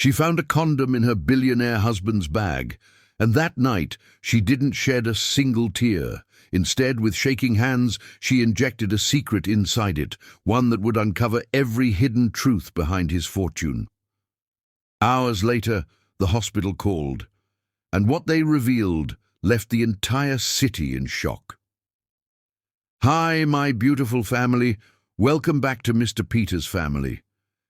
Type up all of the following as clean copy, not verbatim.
She found a condom in her billionaire husband's bag, and that night she didn't shed a single tear. Instead, with shaking hands, she injected a secret inside it, one that would uncover every hidden truth behind his fortune. Hours later, the hospital called, and what they revealed left the entire city in shock. "Hi, my beautiful family. Welcome back to Mr. Peter's family.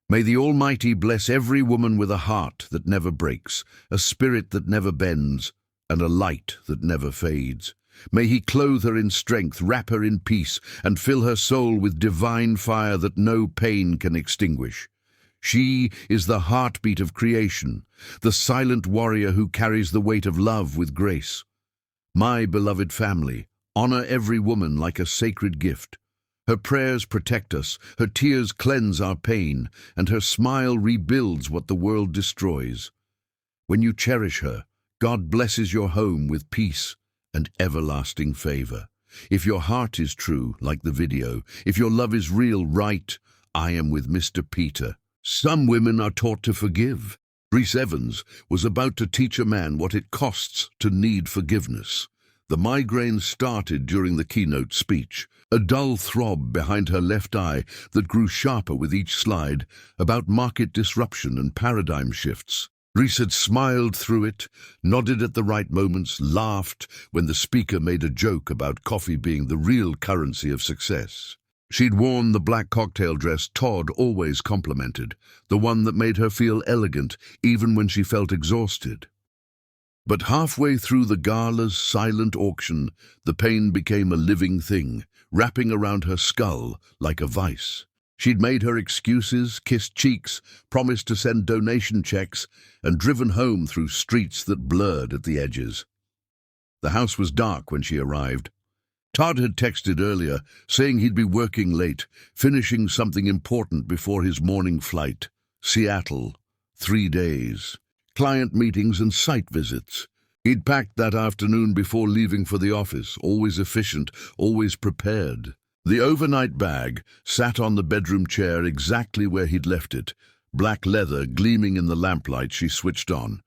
May the Almighty bless every woman with a heart that never breaks, a spirit that never bends, and a light that never fades. May He clothe her in strength, wrap her in peace, and fill her soul with divine fire that no pain can extinguish. She is the heartbeat of creation, the silent warrior who carries the weight of love with grace. My beloved family, honor every woman like a sacred gift. Her prayers protect us, her tears cleanse our pain, and her smile rebuilds what the world destroys. When you cherish her, God blesses your home with peace and everlasting favor. If your heart is true, like the video, if your love is real, write, 'I am with Mr. Peter.'" Some women are taught to forgive. Reese Evans was about to teach a man what it costs to need forgiveness. The migraine started during the keynote speech, a dull throb behind her left eye that grew sharper with each slide, about market disruption and paradigm shifts. Reese had smiled through it, nodded at the right moments, laughed when the speaker made a joke about coffee being the real currency of success. She'd worn the black cocktail dress Todd always complimented, the one that made her feel elegant even when she felt exhausted. But halfway through the gala's silent auction, the pain became a living thing, wrapping around her skull like a vice. She'd made her excuses, kissed cheeks, promised to send donation checks, and driven home through streets that blurred at the edges. The house was dark when she arrived. Todd had texted earlier, saying he'd be working late, finishing something important before his morning flight. Seattle, 3 days. Client meetings and site visits. He'd packed that afternoon before leaving for the office, always efficient, always prepared. The overnight bag sat on the bedroom chair exactly where he'd left it, black leather gleaming in the lamplight she switched on.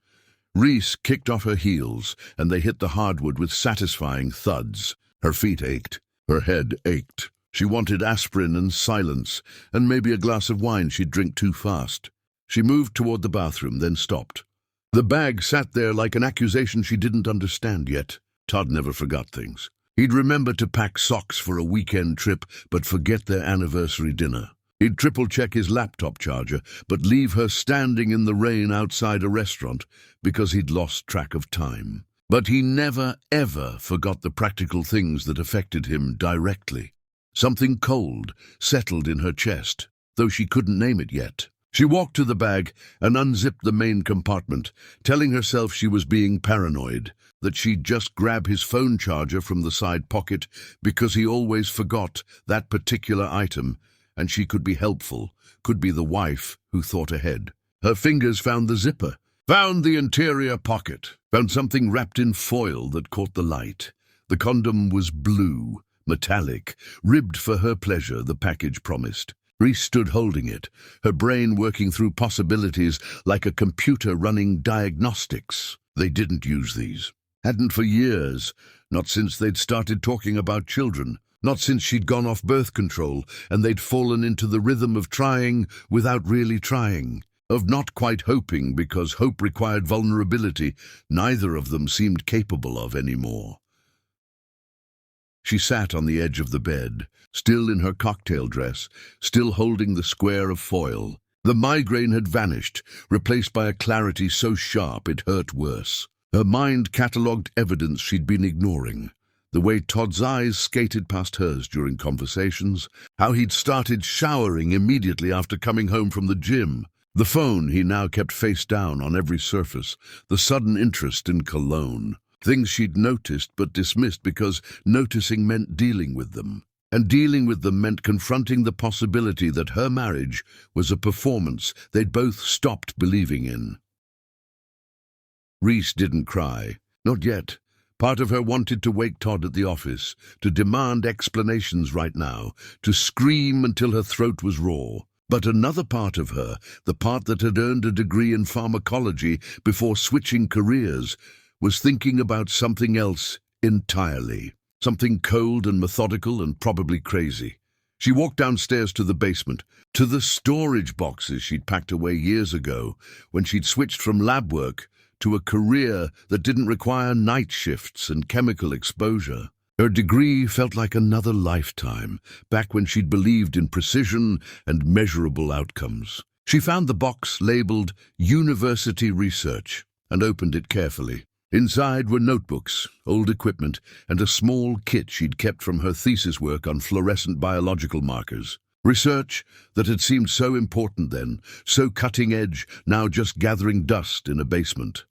Reese kicked off her heels, and they hit the hardwood with satisfying thuds. Her feet ached. Her head ached. She wanted aspirin and silence, and maybe a glass of wine she'd drink too fast. She moved toward the bathroom, then stopped. The bag sat there like an accusation she didn't understand yet. Todd never forgot things. He'd remember to pack socks for a weekend trip, but forget their anniversary dinner. He'd triple-check his laptop charger, but leave her standing in the rain outside a restaurant because he'd lost track of time. But he never, ever forgot the practical things that affected him directly. Something cold settled in her chest, though she couldn't name it yet. She walked to the bag and unzipped the main compartment, telling herself she was being paranoid, that she'd just grab his phone charger from the side pocket because he always forgot that particular item, and she could be helpful, could be the wife who thought ahead. Her fingers found the zipper, found the interior pocket, found something wrapped in foil that caught the light. The condom was blue, metallic, ribbed for her pleasure, the package promised. Reese stood holding it, her brain working through possibilities like a computer running diagnostics. They didn't use these. Hadn't for years, not since they'd started talking about children, not since she'd gone off birth control and they'd fallen into the rhythm of trying without really trying, of not quite hoping because hope required vulnerability neither of them seemed capable of anymore. She sat on the edge of the bed, still in her cocktail dress, still holding the square of foil. The migraine had vanished, replaced by a clarity so sharp it hurt worse. Her mind catalogued evidence she'd been ignoring. The way Todd's eyes skated past hers during conversations, how he'd started showering immediately after coming home from the gym, the phone he now kept face down on every surface, the sudden interest in cologne. Things she'd noticed but dismissed because noticing meant dealing with them. And dealing with them meant confronting the possibility that her marriage was a performance they'd both stopped believing in. Reese didn't cry. Not yet. Part of her wanted to wake Todd at the office, to demand explanations right now, to scream until her throat was raw. But another part of her, the part that had earned a degree in pharmacology before switching careers, was thinking about something else entirely. Something cold and methodical and probably crazy. She walked downstairs to the basement, to the storage boxes she'd packed away years ago when she'd switched from lab work to a career that didn't require night shifts and chemical exposure. Her degree felt like another lifetime, back when she'd believed in precision and measurable outcomes. She found the box labeled University Research and opened it carefully. Inside were notebooks, old equipment, and a small kit she'd kept from her thesis work on fluorescent biological markers. Research that had seemed so important then, so cutting-edge, now just gathering dust in a basement.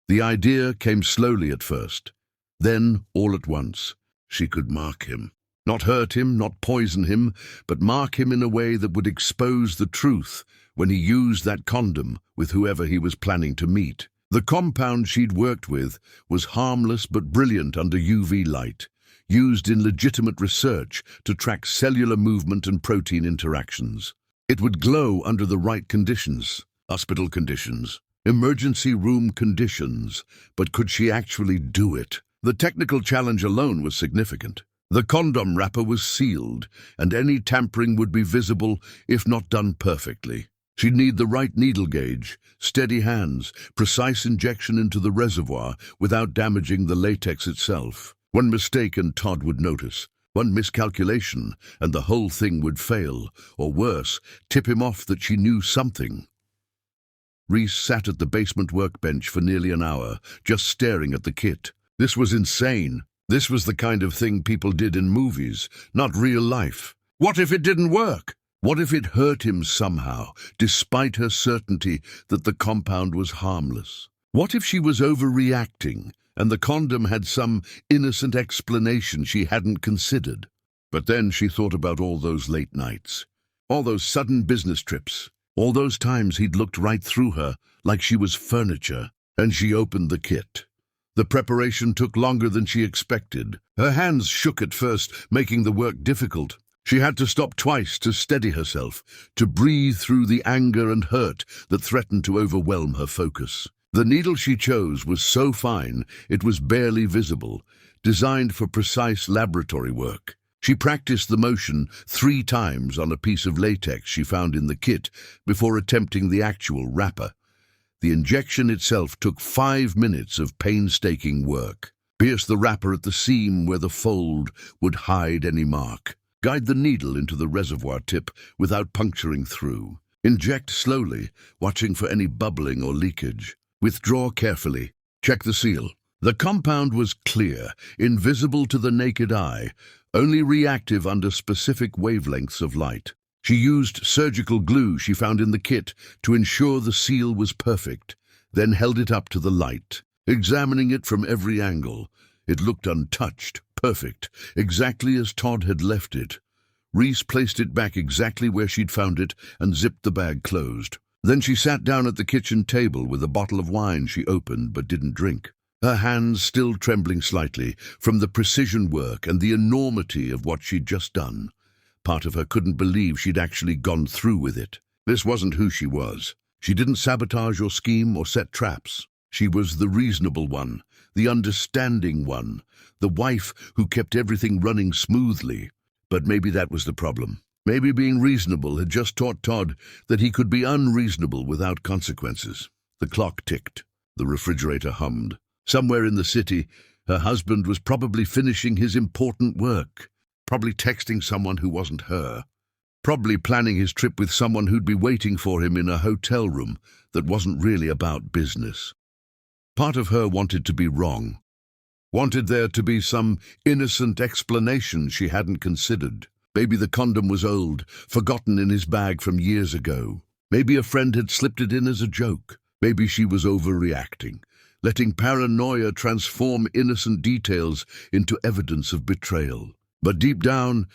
The idea came slowly at first. Then, all at once, she could mark him. Not hurt him, not poison him, but mark him in a way that would expose the truth when he used that condom with whoever he was planning to meet. The compound she'd worked with was harmless but brilliant under UV light, used in legitimate research to track cellular movement and protein interactions. It would glow under the right conditions, hospital conditions, emergency room conditions, but could she actually do it? The technical challenge alone was significant. The condom wrapper was sealed, and any tampering would be visible if not done perfectly. She'd need the right needle gauge, steady hands, precise injection into the reservoir without damaging the latex itself. One mistake and Todd would notice. One miscalculation and the whole thing would fail, or worse, tip him off that she knew something. Reese sat at the basement workbench for nearly an hour, just staring at the kit. This was insane. This was the kind of thing people did in movies, not real life. What if it didn't work? What if it hurt him somehow, despite her certainty that the compound was harmless? What if she was overreacting, and the condom had some innocent explanation she hadn't considered? But then she thought about all those late nights, all those sudden business trips, all those times he'd looked right through her like she was furniture, and she opened the kit. The preparation took longer than she expected. Her hands shook at first, making the work difficult. She had to stop twice to steady herself, to breathe through the anger and hurt that threatened to overwhelm her focus. The needle she chose was so fine it was barely visible, designed for precise laboratory work. She practiced the motion 3 times on a piece of latex she found in the kit before attempting the actual wrapper. The injection itself took 5 minutes of painstaking work. Pierce the wrapper at the seam where the fold would hide any mark. Guide the needle into the reservoir tip without puncturing through. Inject slowly, watching for any bubbling or leakage. Withdraw carefully. Check the seal. The compound was clear, invisible to the naked eye, only reactive under specific wavelengths of light. She used surgical glue she found in the kit to ensure the seal was perfect, then held it up to the light. Examining it from every angle, it looked untouched, perfect, exactly as Todd had left it. Reese placed it back exactly where she'd found it and zipped the bag closed. Then she sat down at the kitchen table with a bottle of wine she opened but didn't drink. Her hands still trembling slightly from the precision work and the enormity of what she'd just done. Part of her couldn't believe she'd actually gone through with it. This wasn't who she was. She didn't sabotage or scheme or set traps. She was the reasonable one, the understanding one, the wife who kept everything running smoothly. But maybe that was the problem. Maybe being reasonable had just taught Todd that he could be unreasonable without consequences. The clock ticked. The refrigerator hummed. Somewhere in the city, her husband was probably finishing his important work. Probably texting someone who wasn't her. Probably planning his trip with someone who'd be waiting for him in a hotel room that wasn't really about business. Part of her wanted to be wrong. Wanted there to be some innocent explanation she hadn't considered. Maybe the condom was old, forgotten in his bag from years ago. Maybe a friend had slipped it in as a joke. Maybe she was overreacting, letting paranoia transform innocent details into evidence of betrayal. But deep down,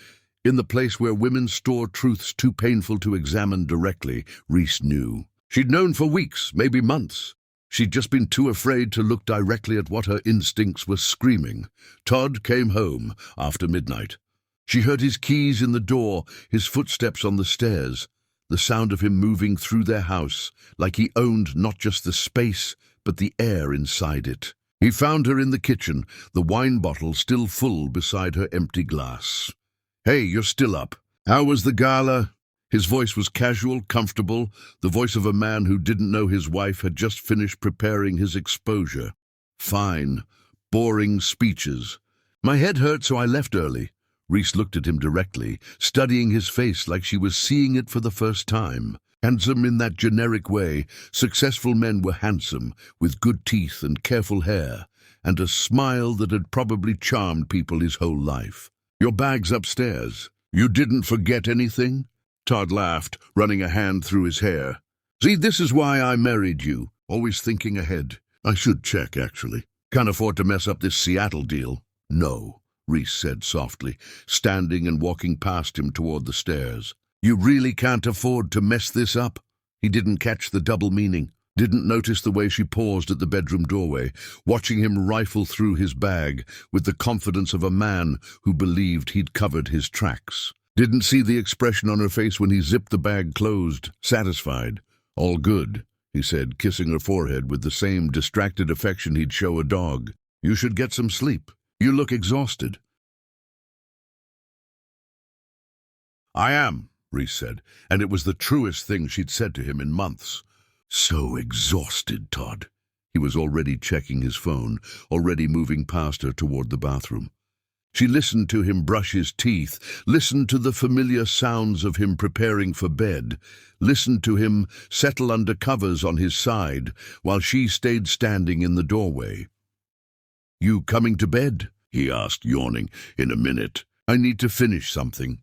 in the place where women store truths too painful to examine directly, Reese knew. She'd known for weeks, maybe months. She'd just been too afraid to look directly at what her instincts were screaming. Todd came home after midnight. She heard his keys in the door, his footsteps on the stairs, the sound of him moving through their house, like he owned not just the space, but the air inside it. He found her in the kitchen, the wine bottle still full beside her empty glass. "Hey, you're still up. How was the gala?" His voice was casual, comfortable, the voice of a man who didn't know his wife had just finished preparing his exposure. "Fine. Boring speeches. My head hurt, so I left early." Reese looked at him directly, studying his face like she was seeing it for the first time. Handsome in that generic way, successful men were handsome, with good teeth and careful hair, and a smile that had probably charmed people his whole life. "Your bag's upstairs. You didn't forget anything?" Todd laughed, running a hand through his hair. "See, this is why I married you. Always thinking ahead. I should check, actually. Can't afford to mess up this Seattle deal." "No," Reese said softly, standing and walking past him toward the stairs. "You really can't afford to mess this up?" He didn't catch the double meaning, didn't notice the way she paused at the bedroom doorway, watching him rifle through his bag with the confidence of a man who believed he'd covered his tracks. Didn't see the expression on her face when he zipped the bag closed, satisfied. "All good," he said, kissing her forehead with the same distracted affection he'd show a dog. "You should get some sleep. You look exhausted." "I am," Reese said, and it was the truest thing she'd said to him in months. "So exhausted, Todd." He was already checking his phone, already moving past her toward the bathroom. She listened to him brush his teeth, listened to the familiar sounds of him preparing for bed, listened to him settle under covers on his side, while she stayed standing in the doorway. "You coming to bed?" he asked, yawning. "In a minute. I need to finish something."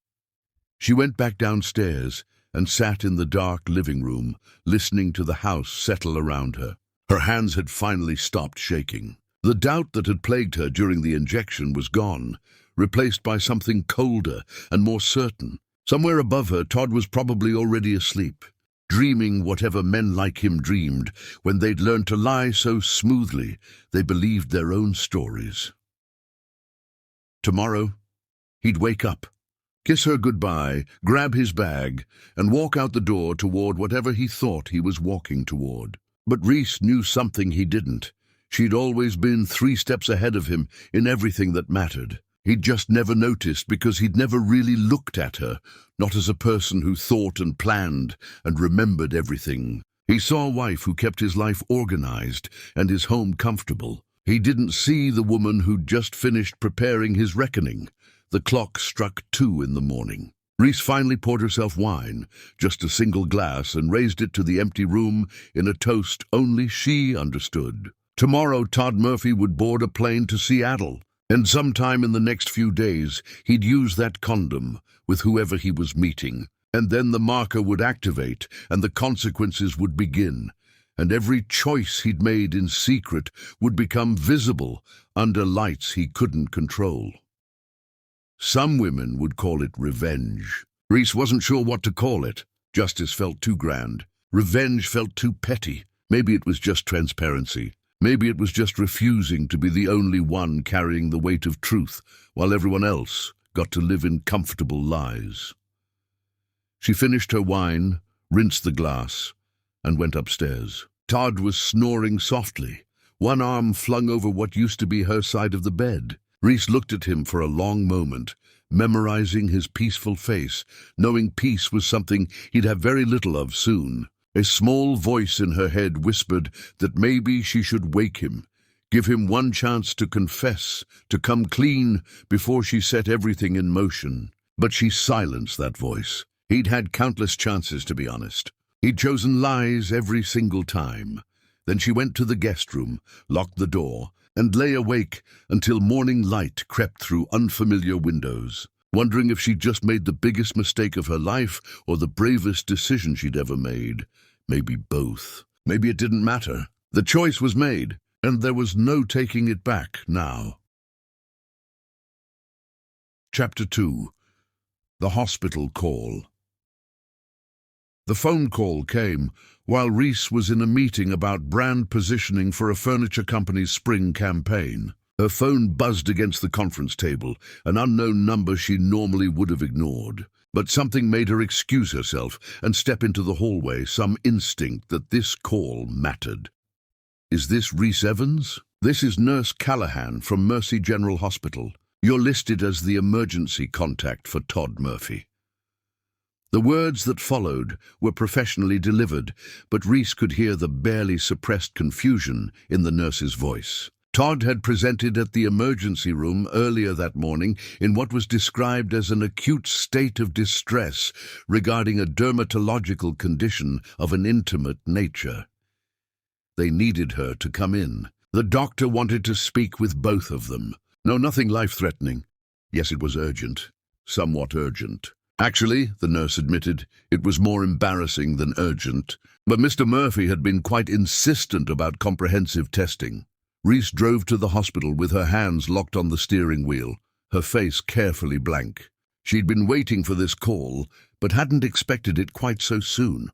She went back downstairs and sat in the dark living room, listening to the house settle around her. Her hands had finally stopped shaking. The doubt that had plagued her during the injection was gone, replaced by something colder and more certain. Somewhere above her, Todd was probably already asleep, dreaming whatever men like him dreamed when they'd learned to lie so smoothly they believed their own stories. Tomorrow, he'd wake up, kiss her goodbye, grab his bag, and walk out the door toward whatever he thought he was walking toward. But Reese knew something he didn't. She'd always been 3 steps ahead of him in everything that mattered. He'd just never noticed because he'd never really looked at her, not as a person who thought and planned and remembered everything. He saw a wife who kept his life organized and his home comfortable. He didn't see the woman who'd just finished preparing his reckoning. The clock struck 2 in the morning. Reese finally poured herself wine, just a single glass, and raised it to the empty room in a toast only she understood. Tomorrow, Todd Murphy would board a plane to Seattle, and sometime in the next few days, he'd use that condom with whoever he was meeting. And then the marker would activate, and the consequences would begin, and every choice he'd made in secret would become visible under lights he couldn't control. Some women would call it revenge. Reese wasn't sure what to call it. Justice felt too grand. Revenge felt too petty. Maybe it was just transparency. Maybe it was just refusing to be the only one carrying the weight of truth, while everyone else got to live in comfortable lies. She finished her wine, rinsed the glass, and went upstairs. Todd was snoring softly, one arm flung over what used to be her side of the bed. Reese looked at him for a long moment, memorizing his peaceful face, knowing peace was something he'd have very little of soon. A small voice in her head whispered that maybe she should wake him, give him one chance to confess, to come clean before she set everything in motion. But she silenced that voice. He'd had countless chances, to be honest. He'd chosen lies every single time. Then she went to the guest room, locked the door, and lay awake until morning light crept through unfamiliar windows, wondering if she'd just made the biggest mistake of her life or the bravest decision she'd ever made. Maybe both. Maybe it didn't matter. The choice was made, and there was no taking it back now. Chapter 2. The Hospital Call. The phone call came while Reese was in a meeting about brand positioning for a furniture company's spring campaign. Her phone buzzed against the conference table, an unknown number she normally would have ignored. But something made her excuse herself and step into the hallway, some instinct that this call mattered. "Is this Rhys Evans? This is Nurse Callahan from Mercy General Hospital. You're listed as the emergency contact for Todd Murphy." The words that followed were professionally delivered, but Rhys could hear the barely suppressed confusion in the nurse's voice. Todd had presented at the emergency room earlier that morning in what was described as an acute state of distress regarding a dermatological condition of an intimate nature. They needed her to come in. The doctor wanted to speak with both of them. No, nothing life-threatening. Yes, it was urgent. Somewhat urgent. Actually, the nurse admitted, it was more embarrassing than urgent. But Mr. Murphy had been quite insistent about comprehensive testing. Rhys drove to the hospital with her hands locked on the steering wheel, her face carefully blank. She'd been waiting for this call, but hadn't expected it quite so soon.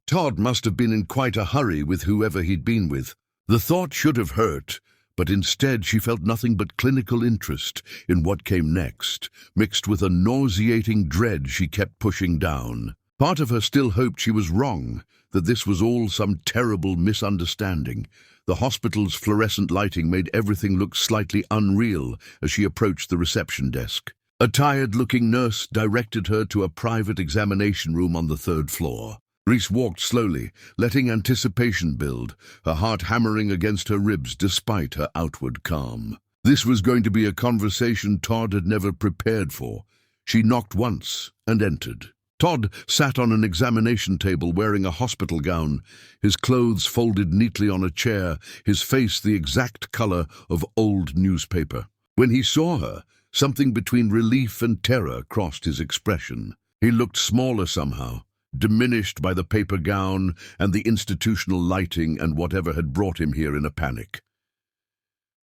Todd must have been in quite a hurry with whoever he'd been with. The thought should have hurt, but instead she felt nothing but clinical interest in what came next, mixed with a nauseating dread she kept pushing down. Part of her still hoped she was wrong, that this was all some terrible misunderstanding. The hospital's fluorescent lighting made everything look slightly unreal as she approached the reception desk. A tired-looking nurse directed her to a private examination room on the 3rd floor. Rhys walked slowly, letting anticipation build, her heart hammering against her ribs despite her outward calm. This was going to be a conversation Todd had never prepared for. She knocked once and entered. Todd sat on an examination table wearing a hospital gown, his clothes folded neatly on a chair, his face the exact color of old newspaper. When he saw her, something between relief and terror crossed his expression. He looked smaller somehow, diminished by the paper gown and the institutional lighting and whatever had brought him here in a panic.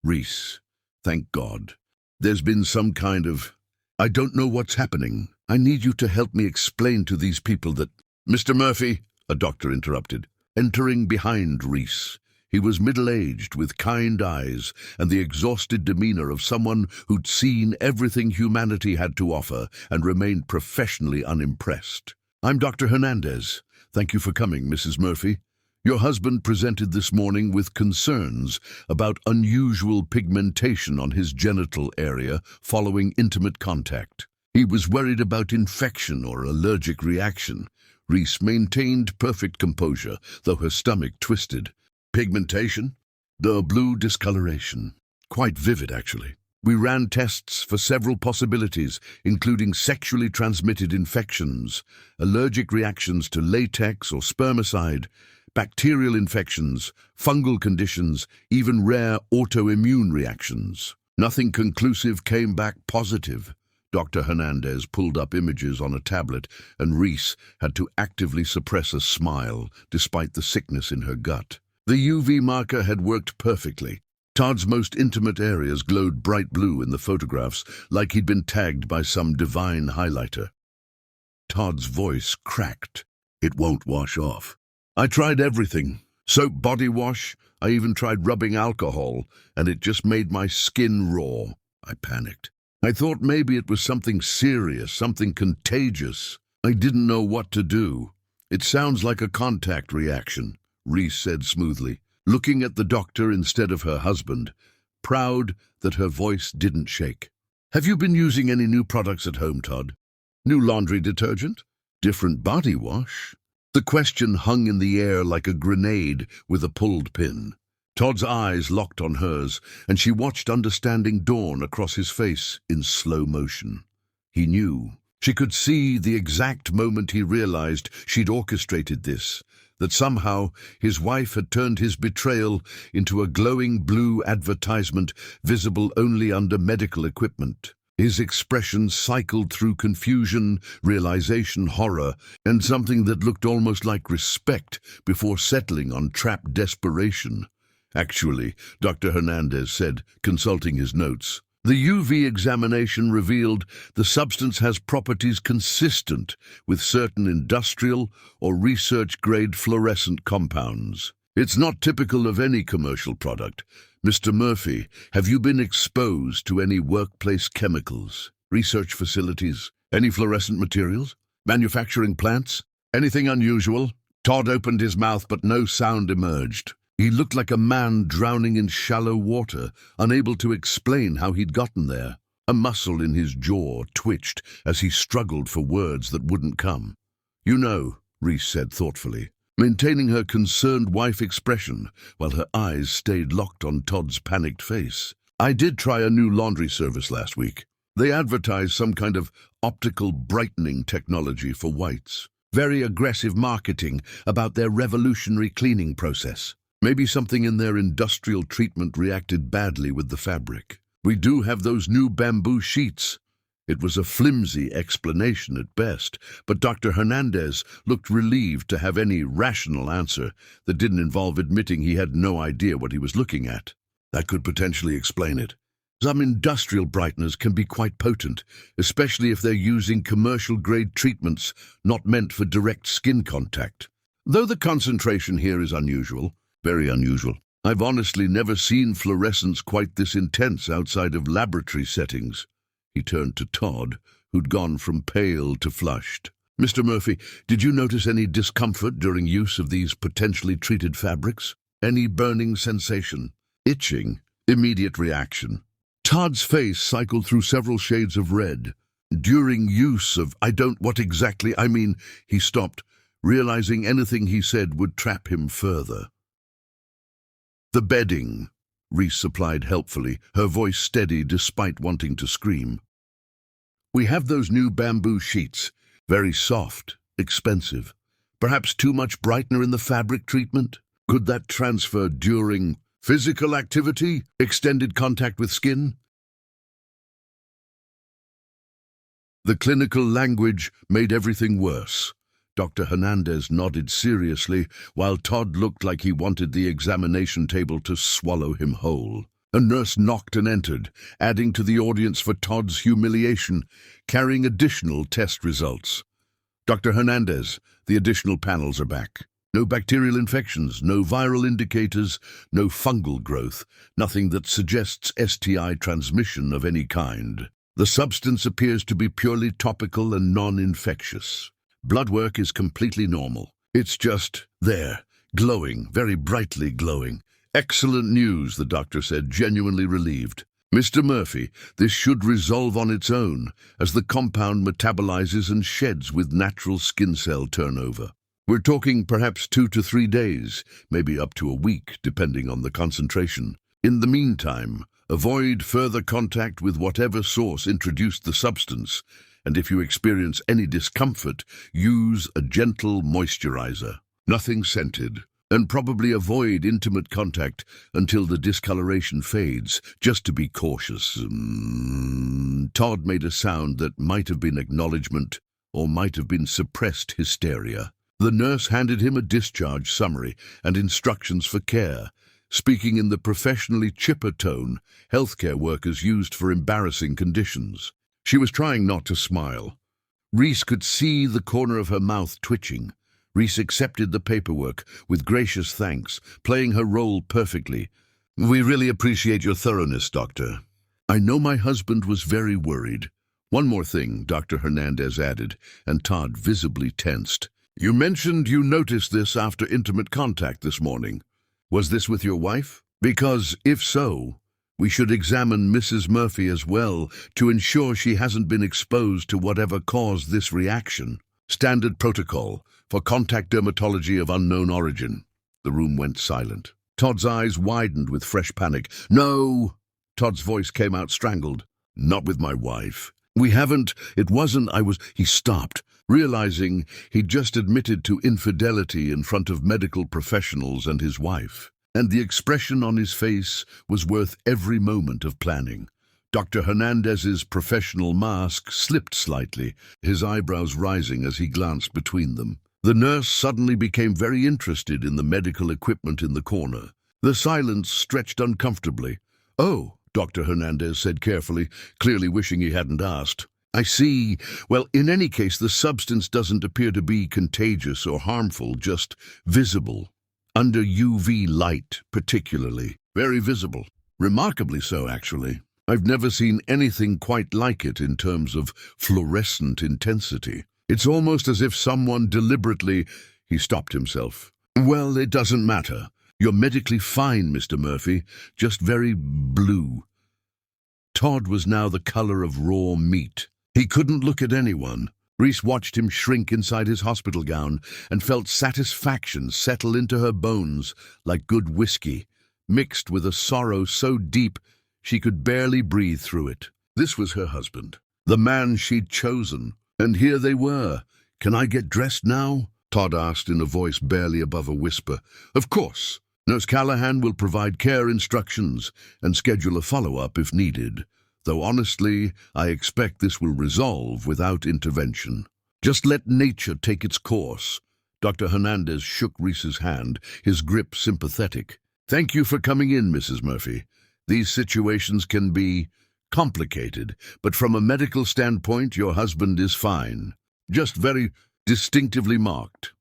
"Rhys, thank God. There's been some kind of... I don't know what's happening. I need you to help me explain to these people that..." "Mr. Murphy," a doctor interrupted, entering behind Rhys. He was middle-aged, with kind eyes and the exhausted demeanor of someone who'd seen everything humanity had to offer and remained professionally unimpressed. "I'm Dr. Hernandez. Thank you for coming, Mrs. Murphy. Your husband presented this morning with concerns about unusual pigmentation on his genital area following intimate contact. He was worried about infection or allergic reaction." Rhys maintained perfect composure, though her stomach twisted. "Pigmentation?" "The blue discoloration. Quite vivid, actually. We ran tests for several possibilities, including sexually transmitted infections, allergic reactions to latex or spermicide, bacterial infections, fungal conditions, even rare autoimmune reactions. Nothing conclusive came back positive." Dr. Hernandez pulled up images on a tablet, and Rhys had to actively suppress a smile, despite the sickness in her gut. The UV marker had worked perfectly. Todd's most intimate areas glowed bright blue in the photographs, like he'd been tagged by some divine highlighter. Todd's voice cracked. "It won't wash off. I tried everything. Soap body wash. I even tried rubbing alcohol, and it just made my skin raw." I panicked. I thought maybe it was something serious, something contagious. I didn't know what to do. "It sounds like a contact reaction," Rhys said smoothly, looking at the doctor instead of her husband, proud that her voice didn't shake. "Have you been using any new products at home, Todd? New laundry detergent? Different body wash?" The question hung in the air like a grenade with a pulled pin. Todd's eyes locked on hers, and she watched understanding dawn across his face in slow motion. He knew. She could see the exact moment he realized she'd orchestrated this, that somehow his wife had turned his betrayal into a glowing blue advertisement visible only under medical equipment. His expression cycled through confusion, realization, horror, and something that looked almost like respect before settling on trapped desperation. "Actually," Dr. Hernandez said, consulting his notes, "the UV examination revealed the substance has properties consistent with certain industrial or research-grade fluorescent compounds. It's not typical of any commercial product, Mr. Murphy, have you been exposed to any workplace chemicals, research facilities, any fluorescent materials, manufacturing plants? Anything unusual? Todd opened his mouth, but no sound emerged. He looked like a man drowning in shallow water, unable to explain how he'd gotten there. A muscle in his jaw twitched as he struggled for words that wouldn't come. "You know," Reese said thoughtfully, maintaining her concerned wife expression while her eyes stayed locked on Todd's panicked face. "I did try a new laundry service last week. They advertised some kind of optical brightening technology for whites. Very aggressive marketing about their revolutionary cleaning process. Maybe something in their industrial treatment reacted badly with the fabric. We do have those new bamboo sheets." It was a flimsy explanation at best, but Dr. Hernandez looked relieved to have any rational answer that didn't involve admitting he had no idea what he was looking at. That could potentially explain it. Some industrial brighteners can be quite potent, especially if they're using commercial-grade treatments not meant for direct skin contact. Though the concentration here is unusual, very unusual. I've honestly never seen fluorescence quite this intense outside of laboratory settings. He turned to Todd, who'd gone from pale to flushed. "Mr. Murphy, did you notice any discomfort during use of these potentially treated fabrics? Any burning sensation? Itching? Immediate reaction?" Todd's face cycled through several shades of red. "During use of, what exactly, he stopped, realizing anything he said would trap him further. "The bedding," Reese supplied helpfully, her voice steady despite wanting to scream. "We have those new bamboo sheets, very soft, expensive. Perhaps too much brightener in the fabric treatment? Could that transfer during physical activity, extended contact with skin?" The clinical language made everything worse. Dr. Hernandez nodded seriously, while Todd looked like he wanted the examination table to swallow him whole. A nurse knocked and entered, adding to the audience for Todd's humiliation, carrying additional test results. "Dr. Hernandez, the additional panels are back. No bacterial infections, no viral indicators, no fungal growth, nothing that suggests STI transmission of any kind. The substance appears to be purely topical and non-infectious. Blood work is completely normal. It's just there, glowing, very brightly glowing. Excellent news," the doctor said, genuinely relieved. "Mr. Murphy, this should resolve on its own, as the compound metabolizes and sheds with natural skin cell turnover. We're talking perhaps 2 to 3 days, maybe up to a week, depending on the concentration. In the meantime, avoid further contact with whatever source introduced the substance, and if you experience any discomfort, use a gentle moisturizer. Nothing scented, and probably avoid intimate contact until the discoloration fades, just to be cautious." Todd made a sound that might have been acknowledgement or might have been suppressed hysteria. The nurse handed him a discharge summary and instructions for care, speaking in the professionally chipper tone healthcare workers used for embarrassing conditions. She was trying not to smile. Reese could see the corner of her mouth twitching. Reese accepted the paperwork with gracious thanks, playing her role perfectly. "We really appreciate your thoroughness, Doctor. I know my husband was very worried." "One more thing," Dr. Hernandez added, and Todd visibly tensed. "You mentioned you noticed this after intimate contact this morning. Was this with your wife? Because, if so, we should examine Mrs. Murphy as well to ensure she hasn't been exposed to whatever caused this reaction. Standard protocol for contact dermatology of unknown origin." The room went silent. Todd's eyes widened with fresh panic. "No!" Todd's voice came out strangled. "Not with my wife. We haven't, it wasn't, He stopped, realizing he'd just admitted to infidelity in front of medical professionals and his wife. And the expression on his face was worth every moment of planning. Dr. Hernandez's professional mask slipped slightly, his eyebrows rising as he glanced between them. The nurse suddenly became very interested in the medical equipment in the corner. The silence stretched uncomfortably. "Oh," Dr. Hernandez said carefully, clearly wishing he hadn't asked. "I see. Well, in any case, the substance doesn't appear to be contagious or harmful, just visible. Under UV light, particularly. Very visible. Remarkably so, actually. I've never seen anything quite like it in terms of fluorescent intensity. It's almost as if someone deliberately... He stopped himself. Well, it doesn't matter. You're medically fine, Mr. Murphy, just very blue. Todd was now the color of raw meat. He couldn't look at anyone. Reese watched him shrink inside his hospital gown and felt satisfaction settle into her bones like good whiskey, mixed with a sorrow so deep she could barely breathe through it. This was her husband, the man she'd chosen, and here they were. "Can I get dressed now?" Todd asked in a voice barely above a whisper. "Of course. Nurse Callahan will provide care instructions and schedule a follow-up if needed, though honestly, I expect this will resolve without intervention. Just let nature take its course." Dr. Hernandez shook Reese's hand, his grip sympathetic. "Thank you for coming in, Mrs. Murphy. These situations can be complicated, but from a medical standpoint, your husband is fine. Just very distinctively marked."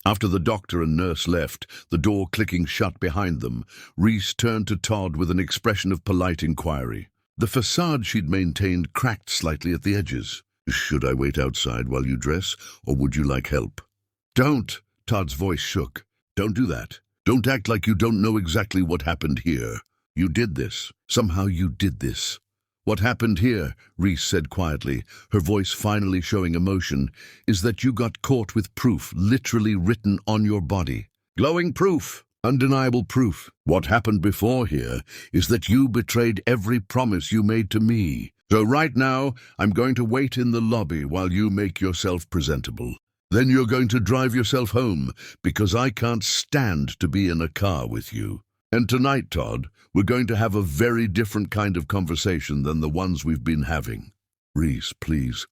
After the doctor and nurse left, the door clicking shut behind them, Reese turned to Todd with an expression of polite inquiry. The facade she'd maintained cracked slightly at the edges. "Should I wait outside while you dress, or would you like help?" "Don't," Todd's voice shook. "Don't do that. Don't act like you don't know exactly what happened here. You did this. Somehow you did this." "What happened here," Reese said quietly, her voice finally showing emotion, "is that you got caught with proof literally written on your body. Glowing proof, undeniable proof. What happened before here is that you betrayed every promise you made to me. So right now, I'm going to wait in the lobby while you make yourself presentable. Then you're going to drive yourself home, because I can't stand to be in a car with you. And tonight, Todd, we're going to have a very different kind of conversation than the ones we've been having. Reese, please."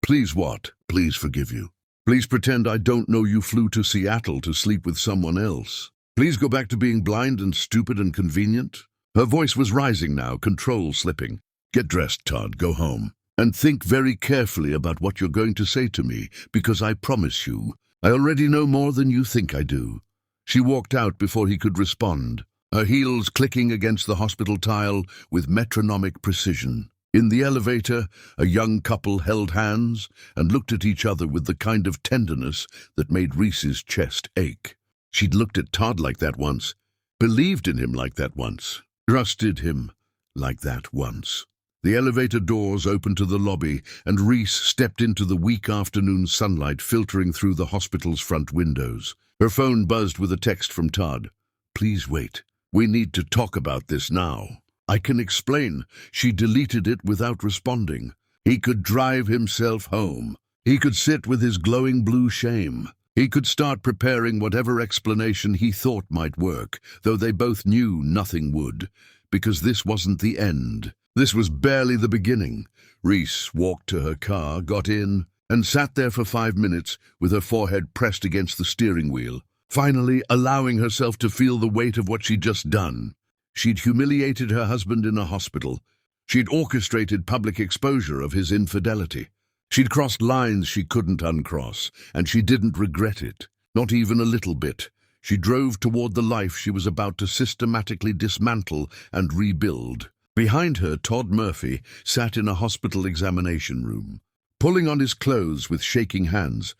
"Please what? Please forgive you. Please pretend I don't know you flew to Seattle to sleep with someone else. Please go back to being blind and stupid and convenient." Her voice was rising now, control slipping. "Get dressed, Todd. Go home. And think very carefully about what you're going to say to me, because I promise you, I already know more than you think I do." She walked out before he could respond, her heels clicking against the hospital tile with metronomic precision. In the elevator, a young couple held hands and looked at each other with the kind of tenderness that made Reese's chest ache. She'd looked at Todd like that once, believed in him like that once, trusted him like that once. The elevator doors opened to the lobby, and Reese stepped into the weak afternoon sunlight filtering through the hospital's front windows. Her phone buzzed with a text from Todd. "Please wait. We need to talk about this now." "I can explain." She deleted it without responding. He could drive himself home. He could sit with his glowing blue shame. He could start preparing whatever explanation he thought might work, though they both knew nothing would, because this wasn't the end. This was barely the beginning. Reese walked to her car, got in, and sat there for 5 minutes with her forehead pressed against the steering wheel, finally allowing herself to feel the weight of what she'd just done. She'd humiliated her husband in a hospital. She'd orchestrated public exposure of his infidelity. She'd crossed lines she couldn't uncross, and she didn't regret it, not even a little bit. She drove toward the life she was about to systematically dismantle and rebuild. Behind her, Todd Murphy sat in a hospital examination room, pulling on his clothes with shaking hands,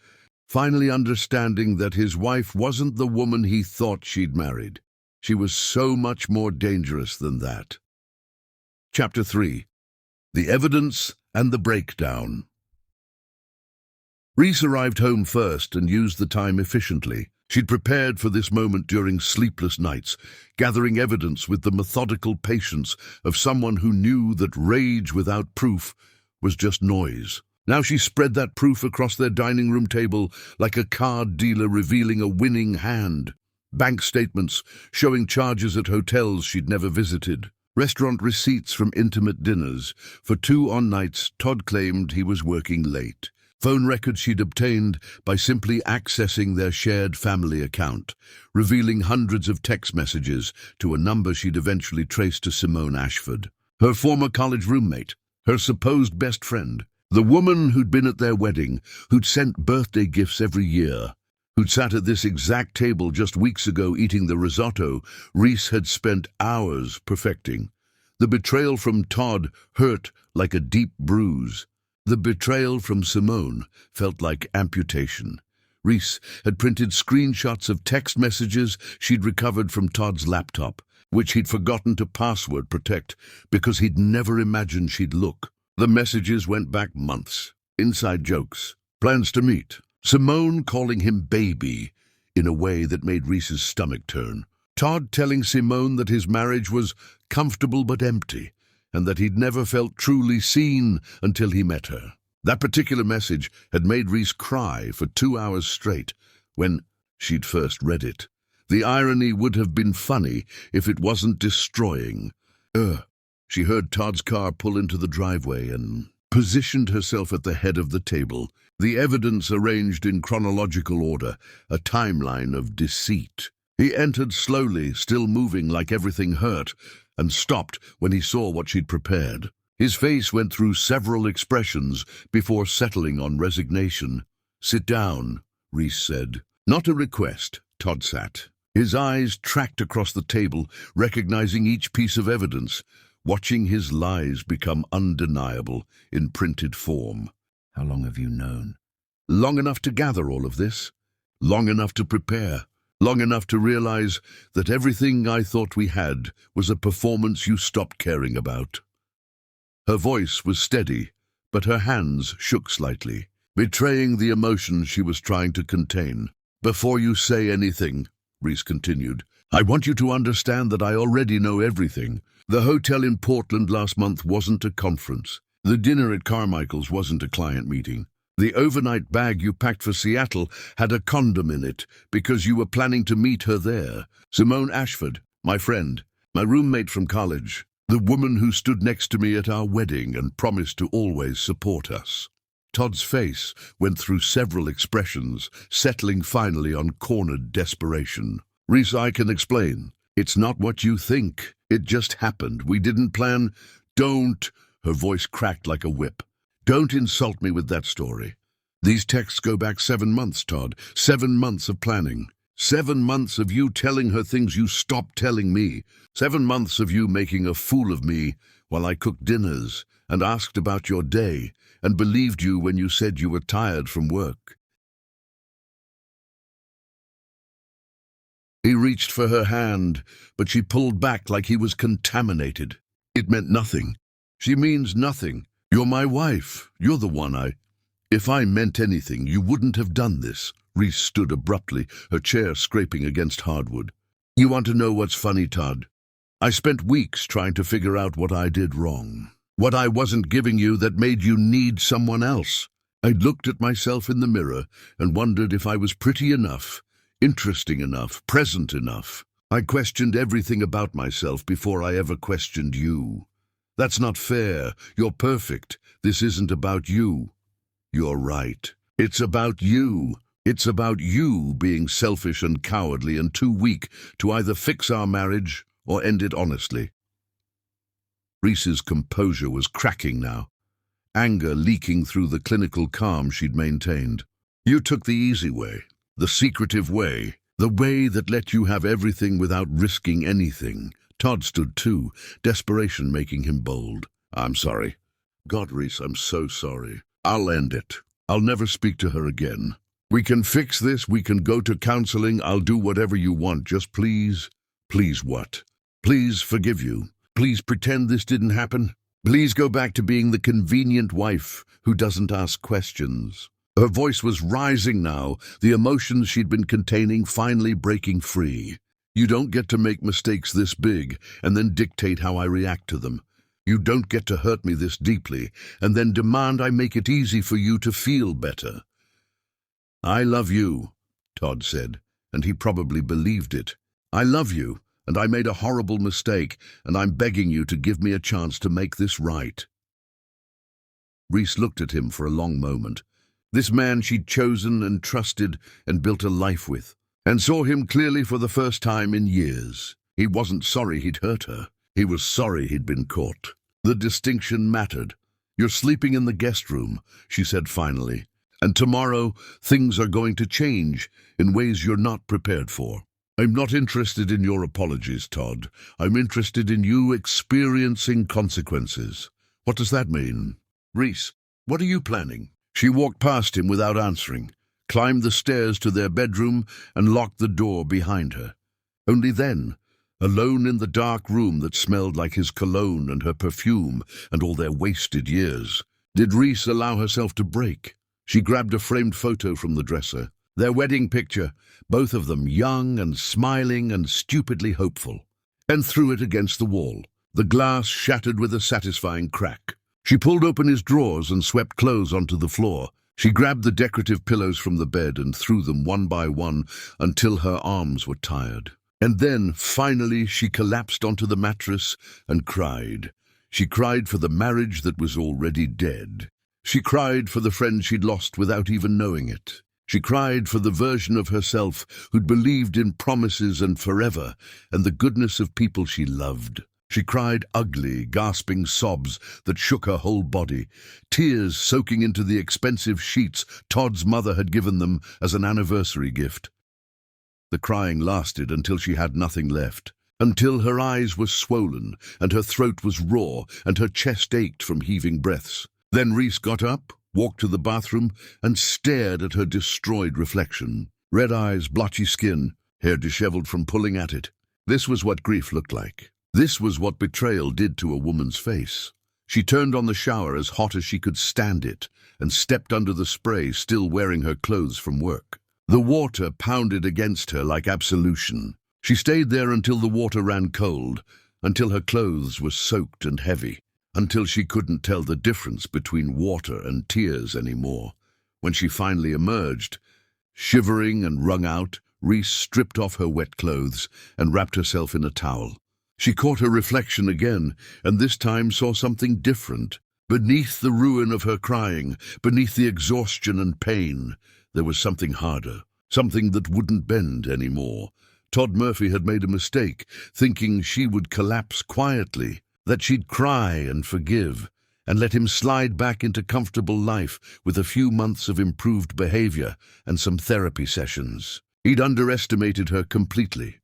finally understanding that his wife wasn't the woman he thought she'd married. She was so much more dangerous than that. Chapter 3. The Evidence and the Breakdown. Reese arrived home first and used the time efficiently. She'd prepared for this moment during sleepless nights, gathering evidence with the methodical patience of someone who knew that rage without proof was just noise. Now she spread that proof across their dining room table like a card dealer revealing a winning hand. Bank statements showing charges at hotels she'd never visited. Restaurant receipts from intimate dinners. For 2 on nights, Todd claimed he was working late. Phone records she'd obtained by simply accessing their shared family account, revealing hundreds of text messages to a number she'd eventually traced to Simone Ashford, her former college roommate, her supposed best friend, the woman who'd been at their wedding, who'd sent birthday gifts every year. who'd sat at this exact table just weeks ago eating the risotto Reese had spent hours perfecting. The betrayal from Todd hurt like a deep bruise. The betrayal from Simone felt like amputation. Reese had printed screenshots of text messages she'd recovered from Todd's laptop, which he'd forgotten to password protect because he'd never imagined she'd look. The messages went back months. Inside jokes, plans to meet, Simone calling him baby in a way that made Reese's stomach turn. Todd telling Simone that his marriage was comfortable but empty, and that he'd never felt truly seen until he met her. That particular message had made Reese cry for 2 hours straight when she'd first read it. The irony would have been funny if it wasn't destroying. She heard Todd's car pull into the driveway and positioned herself at the head of the table, the evidence arranged in chronological order, a timeline of deceit. He entered slowly, still moving like everything hurt, and stopped when he saw what she'd prepared. His face went through several expressions before settling on resignation. "Sit down," Reese said. Not a request. Todd sat. His eyes tracked across the table, recognizing each piece of evidence, watching his lies become undeniable in printed form. "How long have you known?" "Long enough to gather all of this. Long enough to prepare. Long enough to realize that everything I thought we had was a performance you stopped caring about." Her voice was steady, but her hands shook slightly, betraying the emotion she was trying to contain. "Before you say anything," Reese continued, "I want you to understand that I already know everything. The hotel in Portland last month wasn't a conference. The dinner at Carmichael's wasn't a client meeting. The overnight bag you packed for Seattle had a condom in it because you were planning to meet her there. Simone Ashford, my friend, my roommate from college, the woman who stood next to me at our wedding and promised to always support us." Todd's face went through several expressions, settling finally on cornered desperation. "Reese, I can explain. It's not what you think. It just happened. We didn't plan." "Don't," her voice cracked like a whip. "Don't insult me with that story. These texts go back 7 months, Todd. 7 months of planning. 7 months of you telling her things you stopped telling me. 7 months of you making a fool of me while I cooked dinners and asked about your day and believed you when you said you were tired from work." He reached for her hand, but she pulled back like he was contaminated. "It meant nothing. She means nothing. You're my wife. You're the one If I meant anything, you wouldn't have done this." Reese stood abruptly, her chair scraping against hardwood. "You want to know what's funny, Todd? I spent weeks trying to figure out what I did wrong. What I wasn't giving you that made you need someone else. I looked at myself in the mirror and wondered if I was pretty enough, interesting enough, present enough. I questioned everything about myself before I ever questioned you. That's not fair. You're perfect. This isn't about you." "You're right. It's about you. It's about you being selfish and cowardly and too weak to either fix our marriage or end it honestly." Reese's composure was cracking now, anger leaking through the clinical calm she'd maintained. "You took the easy way, the secretive way, the way that let you have everything without risking anything." Todd stood too, desperation making him bold. "I'm sorry. God, Reese, I'm so sorry. I'll end it. I'll never speak to her again. We can fix this, we can go to counseling, I'll do whatever you want, just please." "Please what?" "Please forgive you. Please pretend this didn't happen. Please go back to being the convenient wife who doesn't ask questions." Her voice was rising now, the emotions she'd been containing finally breaking free. "You don't get to make mistakes this big and then dictate how I react to them. You don't get to hurt me this deeply and then demand I make it easy for you to feel better." "I love you," Todd said, and he probably believed it. "I love you, and I made a horrible mistake, and I'm begging you to give me a chance to make this right." Reese looked at him for a long moment. This man she'd chosen and trusted and built a life with, and saw him clearly for the first time in years. He wasn't sorry he'd hurt her. He was sorry he'd been caught. The distinction mattered. "You're sleeping in the guest room," she said finally. And tomorrow, things are going to change in ways you're not prepared for. I'm not interested in your apologies, Todd. I'm interested in you experiencing consequences. What does that mean? Reese, what are you planning? She walked past him without answering, climbed the stairs to their bedroom, and locked the door behind her. Only then, alone in the dark room that smelled like his cologne and her perfume and all their wasted years, did Reese allow herself to break. She grabbed a framed photo from the dresser. Their wedding picture, both of them young and smiling and stupidly hopeful, and threw it against the wall. The glass shattered with a satisfying crack. She pulled open his drawers and swept clothes onto the floor. She grabbed the decorative pillows from the bed and threw them one by one until her arms were tired. And then, finally, she collapsed onto the mattress and cried. She cried for the marriage that was already dead. She cried for the friend she'd lost without even knowing it. She cried for the version of herself who'd believed in promises and forever and the goodness of people she loved. She cried ugly, gasping sobs that shook her whole body, tears soaking into the expensive sheets Todd's mother had given them as an anniversary gift. The crying lasted until she had nothing left, until her eyes were swollen and her throat was raw and her chest ached from heaving breaths. Then Reese got up, walked to the bathroom, and stared at her destroyed reflection. Red eyes, blotchy skin, hair disheveled from pulling at it. This was what grief looked like. This was what betrayal did to a woman's face. She turned on the shower as hot as she could stand it and stepped under the spray, still wearing her clothes from work. The water pounded against her like absolution. She stayed there until the water ran cold, until her clothes were soaked and heavy, until she couldn't tell the difference between water and tears anymore. When she finally emerged, shivering and wrung out, Reese stripped off her wet clothes and wrapped herself in a towel. She caught her reflection again, and this time saw something different. Beneath the ruin of her crying, beneath the exhaustion and pain, there was something harder, something that wouldn't bend anymore. Todd Murphy had made a mistake, thinking she would collapse quietly, that she'd cry and forgive, and let him slide back into comfortable life with a few months of improved behavior and some therapy sessions. He'd underestimated her completely.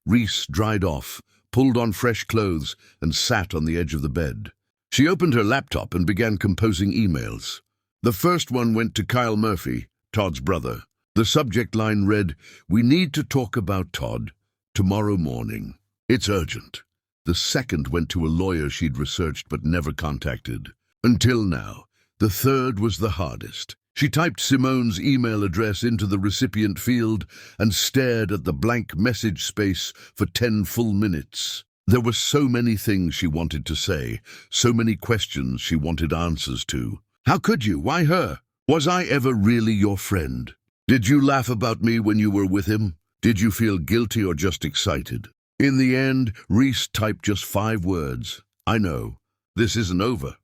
Reese dried off, pulled on fresh clothes, and sat on the edge of the bed. She opened her laptop and began composing emails. The first one went to Kyle Murphy, Todd's brother. The subject line read, "We need to talk about Todd tomorrow morning. It's urgent." The second went to a lawyer she'd researched but never contacted. Until now, the third was the hardest. She typed Simone's email address into the recipient field and stared at the blank message space for 10 full minutes. There were so many things she wanted to say, so many questions she wanted answers to. How could you? Why her? Was I ever really your friend? Did you laugh about me when you were with him? Did you feel guilty or just excited? In the end, Reese typed just 5 words. I know. This isn't over.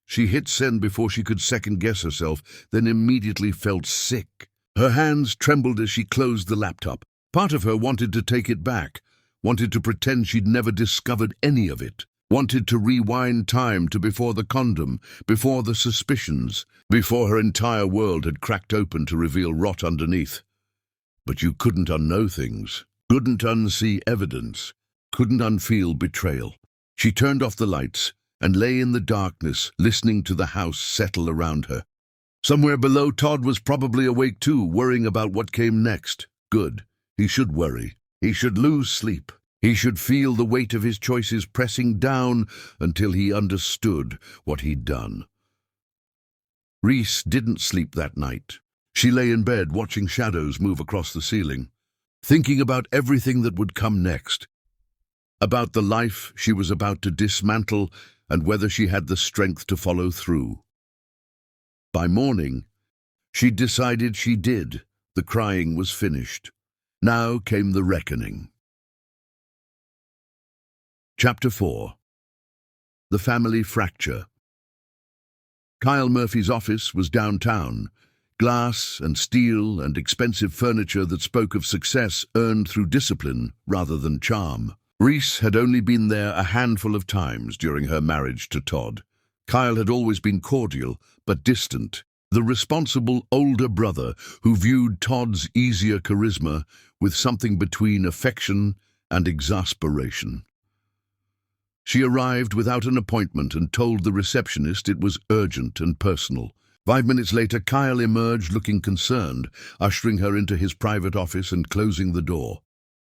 She hit send before she could second-guess herself, then immediately felt sick. Her hands trembled as she closed the laptop. Part of her wanted to take it back, wanted to pretend she'd never discovered any of it, wanted to rewind time to before the condom, before the suspicions, before her entire world had cracked open to reveal rot underneath. But you couldn't unknow things, couldn't unsee evidence, couldn't unfeel betrayal. She turned off the lights and lay in the darkness, listening to the house settle around her. Somewhere below, Todd was probably awake too, worrying about what came next. Good. He should worry. He should lose sleep. He should feel the weight of his choices pressing down until he understood what he'd done. Reese didn't sleep that night. She lay in bed watching shadows move across the ceiling, thinking about everything that would come next, about the life she was about to dismantle and whether she had the strength to follow through. By morning, she'd decided she did. The crying was finished. Now came the reckoning. Chapter 4. The Family Fracture. Kyle Murphy's office was downtown. Glass and steel and expensive furniture that spoke of success earned through discipline rather than charm. Reese had only been there a handful of times during her marriage to Todd. Kyle had always been cordial, but distant. the responsible older brother who viewed Todd's easier charisma with something between affection and exasperation. She arrived without an appointment and told the receptionist it was urgent and personal. 5 minutes later, Kyle emerged looking concerned, ushering her into his private office and closing the door.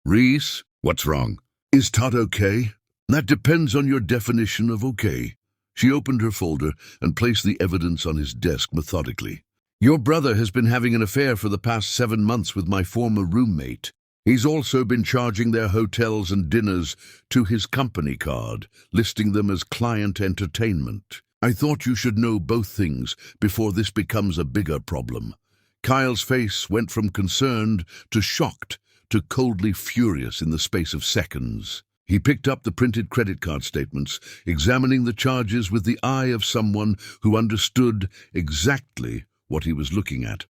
"Reese, what's wrong? Is Todd okay?" "That depends on your definition of okay." She opened her folder and placed the evidence on his desk methodically. "Your brother has been having an affair for the past 7 months with my former roommate. He's also been charging their hotels and dinners to his company card, listing them as client entertainment. I thought you should know both things before this becomes a bigger problem." Kyle's face went from concerned to shocked to coldly furious in the space of seconds. He picked up the printed credit card statements, examining the charges with the eye of someone who understood exactly what he was looking at.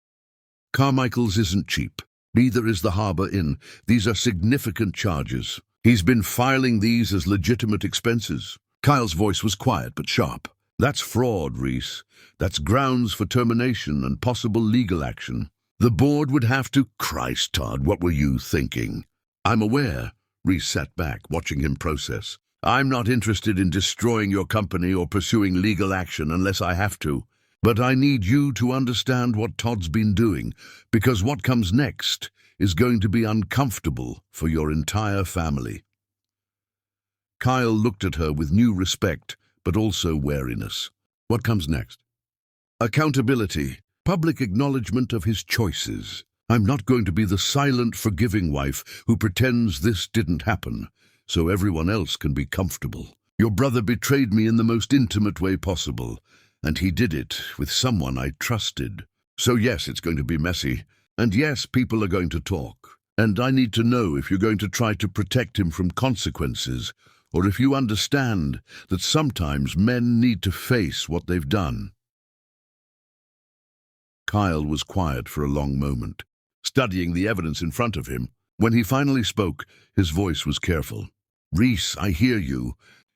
"Carmichael's isn't cheap. Neither is the Harbor Inn. These are significant charges. He's been filing these as legitimate expenses." Kyle's voice was quiet but sharp. "That's fraud, Reese. That's grounds for termination and possible legal action. The board would have to—" "Christ, Todd, what were you thinking?" "I'm aware." Reese sat back, watching him process. "I'm not interested in destroying your company or pursuing legal action unless I have to. But I need you to understand what Todd's been doing, because what comes next is going to be uncomfortable for your entire family." Kyle looked at her with new respect, but also wariness. "What comes next?" "Accountability. Public acknowledgement of his choices. I'm not going to be the silent, forgiving wife who pretends this didn't happen, so everyone else can be comfortable. Your brother betrayed me in the most intimate way possible, and he did it with someone I trusted. So yes, it's going to be messy, and yes, people are going to talk. And I need to know if you're going to try to protect him from consequences, or if you understand that sometimes men need to face what they've done." Kyle was quiet for a long moment, studying the evidence in front of him. When he finally spoke, his voice was careful. "Reese, I hear you,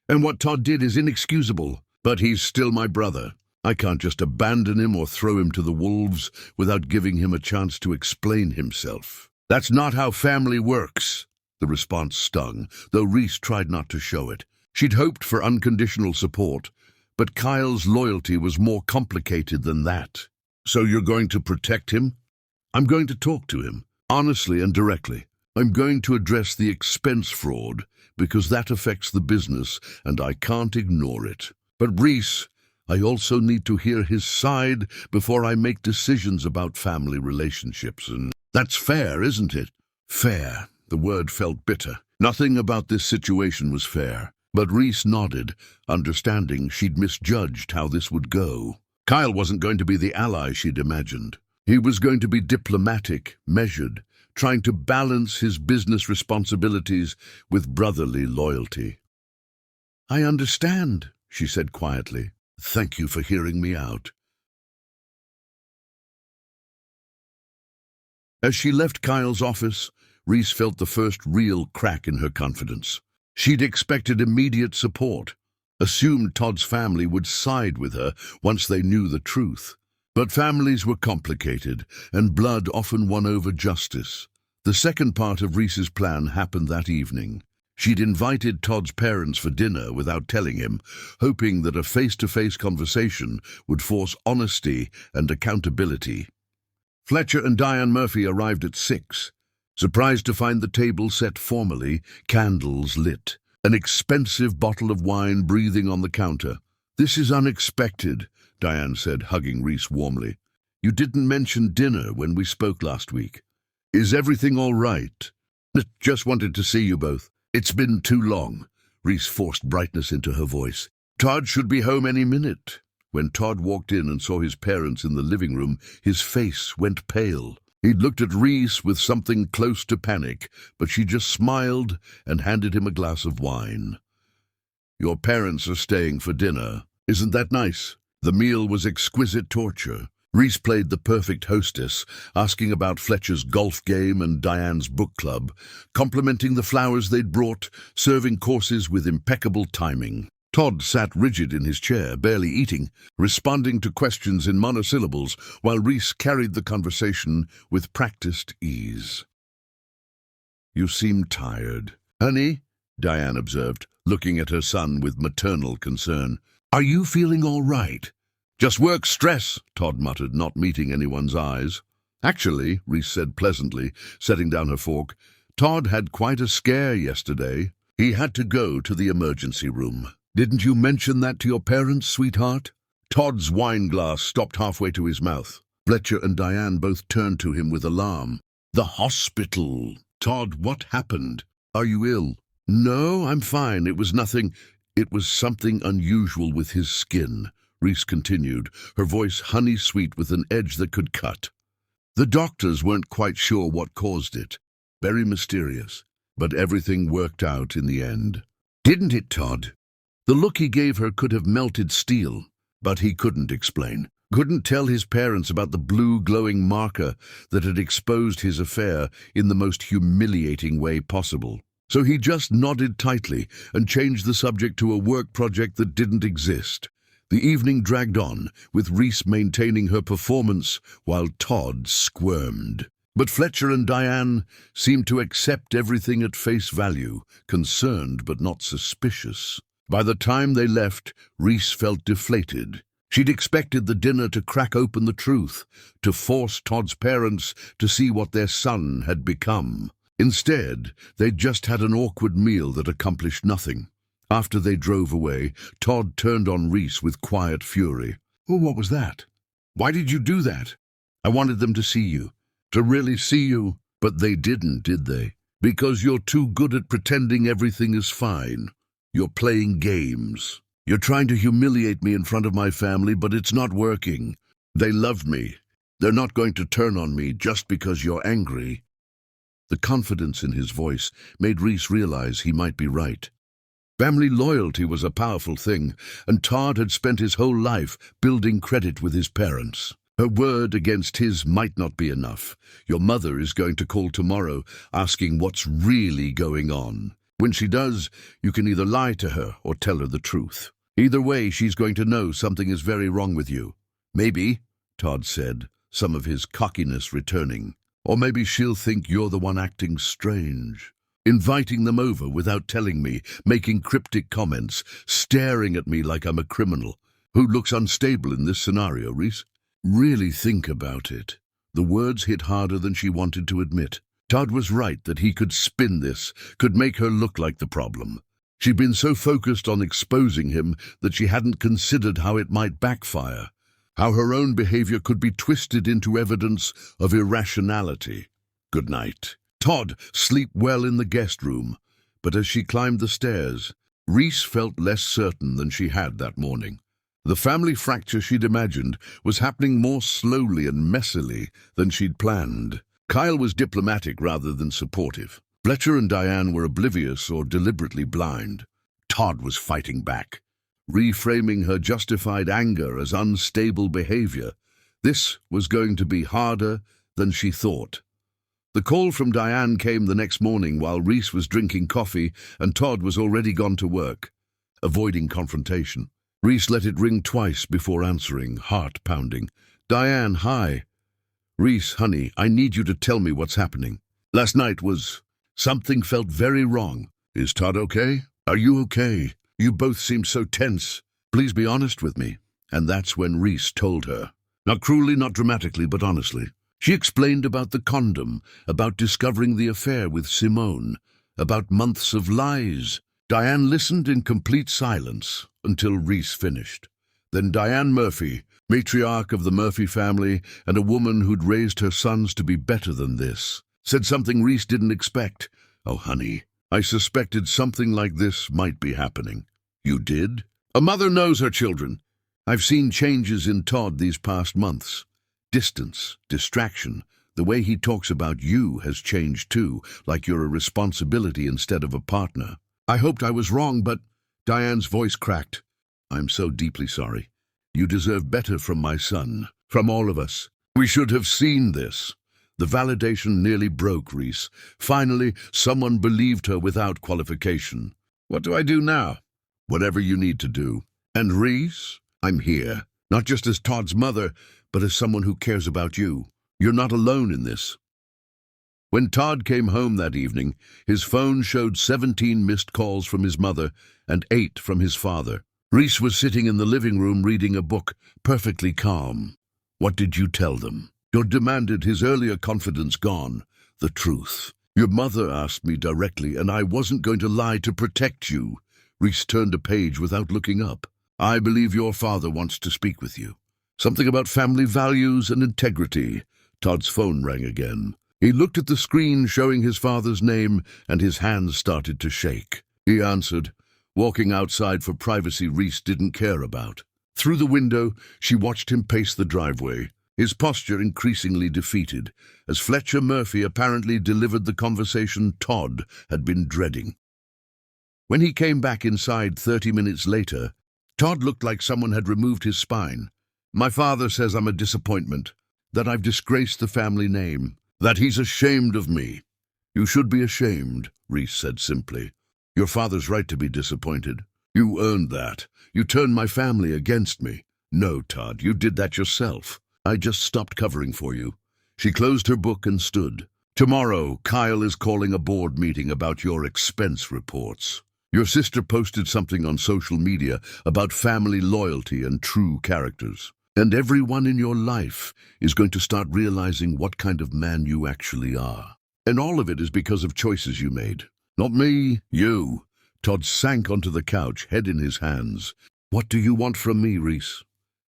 and what Todd did is inexcusable, but he's still my brother. I can't just abandon him or throw him to the wolves without giving him a chance to explain himself. That's not how family works." The response stung, though Reese tried not to show it. She'd hoped for unconditional support, but Kyle's loyalty was more complicated than that. "So you're going to protect him?" "I'm going to talk to him, honestly and directly. I'm going to address the expense fraud, because that affects the business, and I can't ignore it. But Reese, I also need to hear his side before I make decisions about family relationships, and that's fair, isn't it?" "Fair." The word felt bitter. Nothing about this situation was fair, but Reese nodded, understanding she'd misjudged how this would go. Kyle wasn't going to be the ally she'd imagined. He was going to be diplomatic, measured, trying to balance his business responsibilities with brotherly loyalty. "I understand," she said quietly. "Thank you for hearing me out." As she left Kyle's office, Reese felt the first real crack in her confidence. She'd expected immediate support, assumed Todd's family would side with her once they knew the truth. But families were complicated, and blood often won over justice. The second part of Reese's plan happened that evening. She'd invited Todd's parents for dinner without telling him, hoping that a face-to-face conversation would force honesty and accountability. Fletcher and Diane Murphy arrived at 6, surprised to find the table set formally, candles lit, an expensive bottle of wine breathing on the counter. "This is unexpected," Diane said, hugging Reese warmly. "You didn't mention dinner when we spoke last week. Is everything all right?" "Just wanted to see you both. It's been too long." Reese forced brightness into her voice. "Todd should be home any minute." When Todd walked in and saw his parents in the living room, his face went pale. He'd looked at Reese with something close to panic, but she just smiled and handed him a glass of wine. "Your parents are staying for dinner. Isn't that nice?" The meal was exquisite torture. Reese played the perfect hostess, asking about Fletcher's golf game and Diane's book club, complimenting the flowers they'd brought, serving courses with impeccable timing. Todd sat rigid in his chair, barely eating, responding to questions in monosyllables, while Reese carried the conversation with practiced ease. "You seem tired." "Honey," Diane observed, looking at her son with maternal concern. "Are you feeling all right?" "Just work stress," Todd muttered, not meeting anyone's eyes. "Actually," Reese said pleasantly, setting down her fork, "Todd had quite a scare yesterday. He had to go to the emergency room." "Didn't you mention that to your parents, sweetheart?" Todd's wine glass stopped halfway to his mouth. Fletcher and Diane both turned to him with alarm. "The hospital!" "Todd, what happened? Are you ill?" "No, I'm fine. It was nothing. It was something unusual with his skin," Reese continued, her voice honey-sweet with an edge that could cut. "The doctors weren't quite sure what caused it. Very mysterious. But everything worked out in the end." "Didn't it, Todd?" The look he gave her could have melted steel, but he couldn't explain. Couldn't tell his parents about the blue glowing marker that had exposed his affair in the most humiliating way possible. So he just nodded tightly and changed the subject to a work project that didn't exist. The evening dragged on, with Reese maintaining her performance while Todd squirmed. But Fletcher and Diane seemed to accept everything at face value, concerned but not suspicious. By the time they left, Reese felt deflated. She'd expected the dinner to crack open the truth, to force Todd's parents to see what their son had become. Instead, they'd just had an awkward meal that accomplished nothing. After they drove away, Todd turned on Reese with quiet fury. "Oh, what was that? Why did you do that?" "I wanted them to see you. To really see you." "But they didn't, did they? Because you're too good at pretending everything is fine. You're playing games. You're trying to humiliate me in front of my family, but it's not working. They love me. They're not going to turn on me just because you're angry." The confidence in his voice made Reese realize he might be right. Family loyalty was a powerful thing, and Todd had spent his whole life building credit with his parents. Her word against his might not be enough. "Your mother is going to call tomorrow, asking what's really going on. When she does, you can either lie to her or tell her the truth. Either way, she's going to know something is very wrong with you." "Maybe," Todd said, some of his cockiness returning. "Or maybe she'll think you're the one acting strange. Inviting them over without telling me, making cryptic comments, staring at me like I'm a criminal. Who looks unstable in this scenario, Reese? Really think about it." The words hit harder than she wanted to admit. Todd was right that he could spin this, could make her look like the problem. She'd been so focused on exposing him that she hadn't considered how it might backfire, how her own behavior could be twisted into evidence of irrationality. "Good night." "Todd, sleep well in the guest room." But as she climbed the stairs, Reese felt less certain than she had that morning. The family fracture she'd imagined was happening more slowly and messily than she'd planned. Kyle was diplomatic rather than supportive. Fletcher and Diane were oblivious or deliberately blind. Todd was fighting back, reframing her justified anger as unstable behavior. This was going to be harder than she thought. The call from Diane came the next morning while Reese was drinking coffee and Todd was already gone to work. Avoiding confrontation, Reese let it ring twice before answering, heart pounding. "Diane, hi." "Reese, honey, I need you to tell me what's happening. Last night was... something felt very wrong. Is Todd okay? Are you okay? You both seemed so tense. Please be honest with me." And that's when Reese told her. Not cruelly, not dramatically, but honestly. She explained about the condom, about discovering the affair with Simone, about months of lies. Diane listened in complete silence until Reese finished. Then Diane Murphy, matriarch of the Murphy family and a woman who'd raised her sons to be better than this, said something Reese didn't expect. "Oh, honey, I suspected something like this might be happening." "You did?" "A mother knows her children. I've seen changes in Todd these past months. Distance, distraction. The way he talks about you has changed too, like you're a responsibility instead of a partner." "I hoped I was wrong, but..." Diane's voice cracked. "I'm so deeply sorry. You deserve better from my son, from all of us. We should have seen this." The validation nearly broke Reese. Finally, someone believed her without qualification. "What do I do now?" Whatever you need to do. And Reese, I'm here. Not just as Todd's mother, but as someone who cares about you. You're not alone in this. When Todd came home that evening, his phone showed 17 missed calls from his mother and 8 from his father. Reese was sitting in the living room reading a book, perfectly calm. What did you tell them? You demanded, his earlier confidence gone. The truth. Your mother asked me directly, and I wasn't going to lie to protect you. Reese turned a page without looking up. I believe your father wants to speak with you. Something about family values and integrity. Todd's phone rang again. He looked at the screen showing his father's name, and his hands started to shake. He answered. Walking outside for privacy Reese didn't care about. Through the window, she watched him pace the driveway, his posture increasingly defeated, as Fletcher Murphy apparently delivered the conversation Todd had been dreading. When he came back inside 30 minutes later, Todd looked like someone had removed his spine. My father says I'm a disappointment, that I've disgraced the family name, that he's ashamed of me. You should be ashamed, Reese said simply. Your father's right to be disappointed. You earned that. You turned my family against me. No, Todd, you did that yourself. I just stopped covering for you. She closed her book and stood. Tomorrow, Kyle is calling a board meeting about your expense reports. Your sister posted something on social media about family loyalty and true characters. And everyone in your life is going to start realizing what kind of man you actually are. And all of it is because of choices you made. Not me, you. Todd sank onto the couch, head in his hands. What do you want from me, Reese?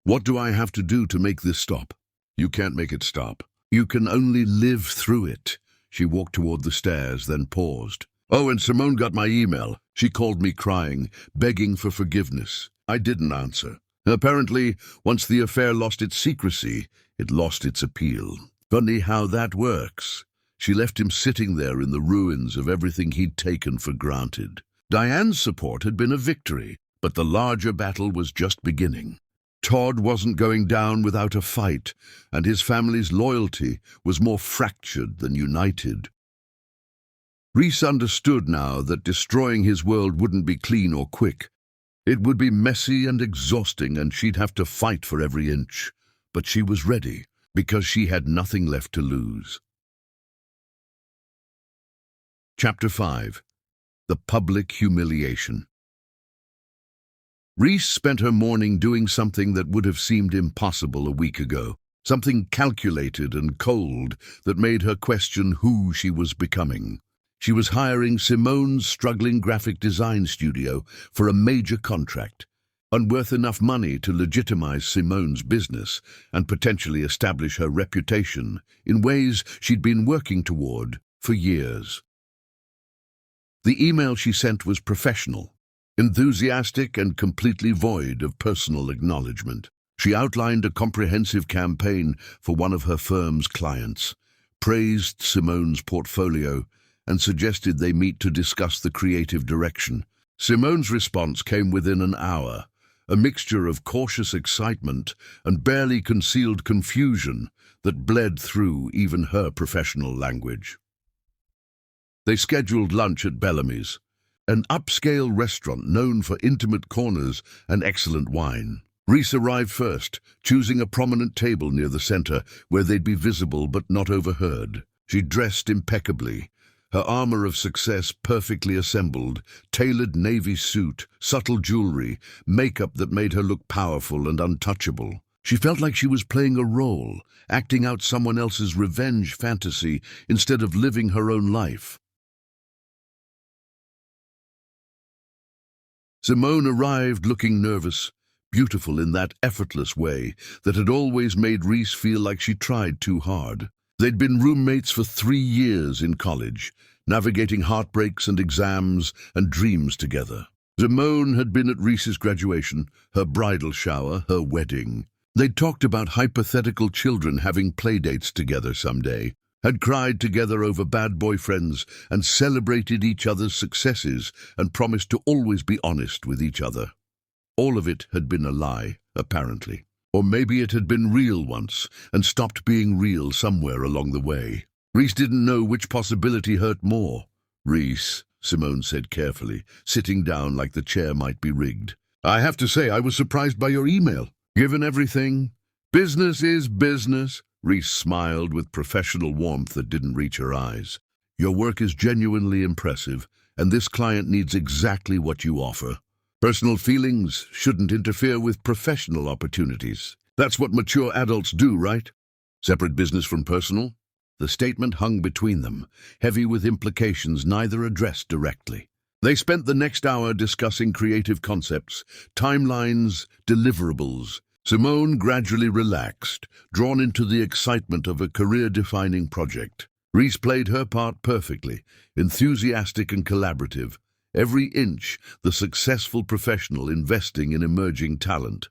What do I have to do to make this stop? You can't make it stop. You can only live through it. She walked toward the stairs, then paused. Oh, and Simone got my email. She called me crying, begging for forgiveness. I didn't answer. Apparently, once the affair lost its secrecy, it lost its appeal. Funny how that works. She left him sitting there in the ruins of everything he'd taken for granted. Diane's support had been a victory, but the larger battle was just beginning. Todd wasn't going down without a fight, and his family's loyalty was more fractured than united. Reese understood now that destroying his world wouldn't be clean or quick. It would be messy and exhausting, and she'd have to fight for every inch. But she was ready, because she had nothing left to lose. Chapter 5. The Public Humiliation. Reese spent her morning doing something that would have seemed impossible a week ago, something calculated and cold that made her question who she was becoming. She was hiring Simone's struggling graphic design studio for a major contract, unworth enough money to legitimize Simone's business and potentially establish her reputation in ways she'd been working toward for years. The email she sent was professional, enthusiastic and completely void of personal acknowledgement. She outlined a comprehensive campaign for one of her firm's clients, praised Simone's portfolio, and suggested they meet to discuss the creative direction. Simone's response came within an hour, a mixture of cautious excitement and barely concealed confusion that bled through even her professional language. They scheduled lunch at Bellamy's, an upscale restaurant known for intimate corners and excellent wine. Reese arrived first, choosing a prominent table near the center where they'd be visible but not overheard. She dressed impeccably, her armor of success perfectly assembled, tailored navy suit, subtle jewelry, makeup that made her look powerful and untouchable. She felt like she was playing a role, acting out someone else's revenge fantasy instead of living her own life. Simone arrived looking nervous, beautiful in that effortless way that had always made Reese feel like she tried too hard. They'd been roommates for 3 years in college, navigating heartbreaks and exams and dreams together. Simone had been at Reese's graduation, her bridal shower, her wedding. They'd talked about hypothetical children having playdates together someday, had cried together over bad boyfriends and celebrated each other's successes and promised to always be honest with each other. All of it had been a lie, apparently. Or maybe it had been real once and stopped being real somewhere along the way. Reese didn't know which possibility hurt more. Reese, Simone said carefully, sitting down like the chair might be rigged. "I have to say I was surprised by your email. Given everything, business is business." Reese smiled with professional warmth that didn't reach her eyes. "Your work is genuinely impressive, and this client needs exactly what you offer. Personal feelings shouldn't interfere with professional opportunities. That's what mature adults do, right? Separate business from personal?" The statement hung between them, heavy with implications neither addressed directly. They spent the next hour discussing creative concepts, timelines, deliverables. Simone gradually relaxed, drawn into the excitement of a career-defining project. Reese played her part perfectly, enthusiastic and collaborative, every inch the successful professional investing in emerging talent.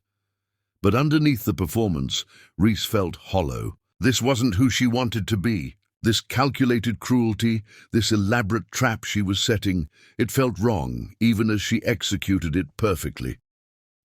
But underneath the performance, Reese felt hollow. This wasn't who she wanted to be. This calculated cruelty, this elaborate trap she was setting, it felt wrong, even as she executed it perfectly.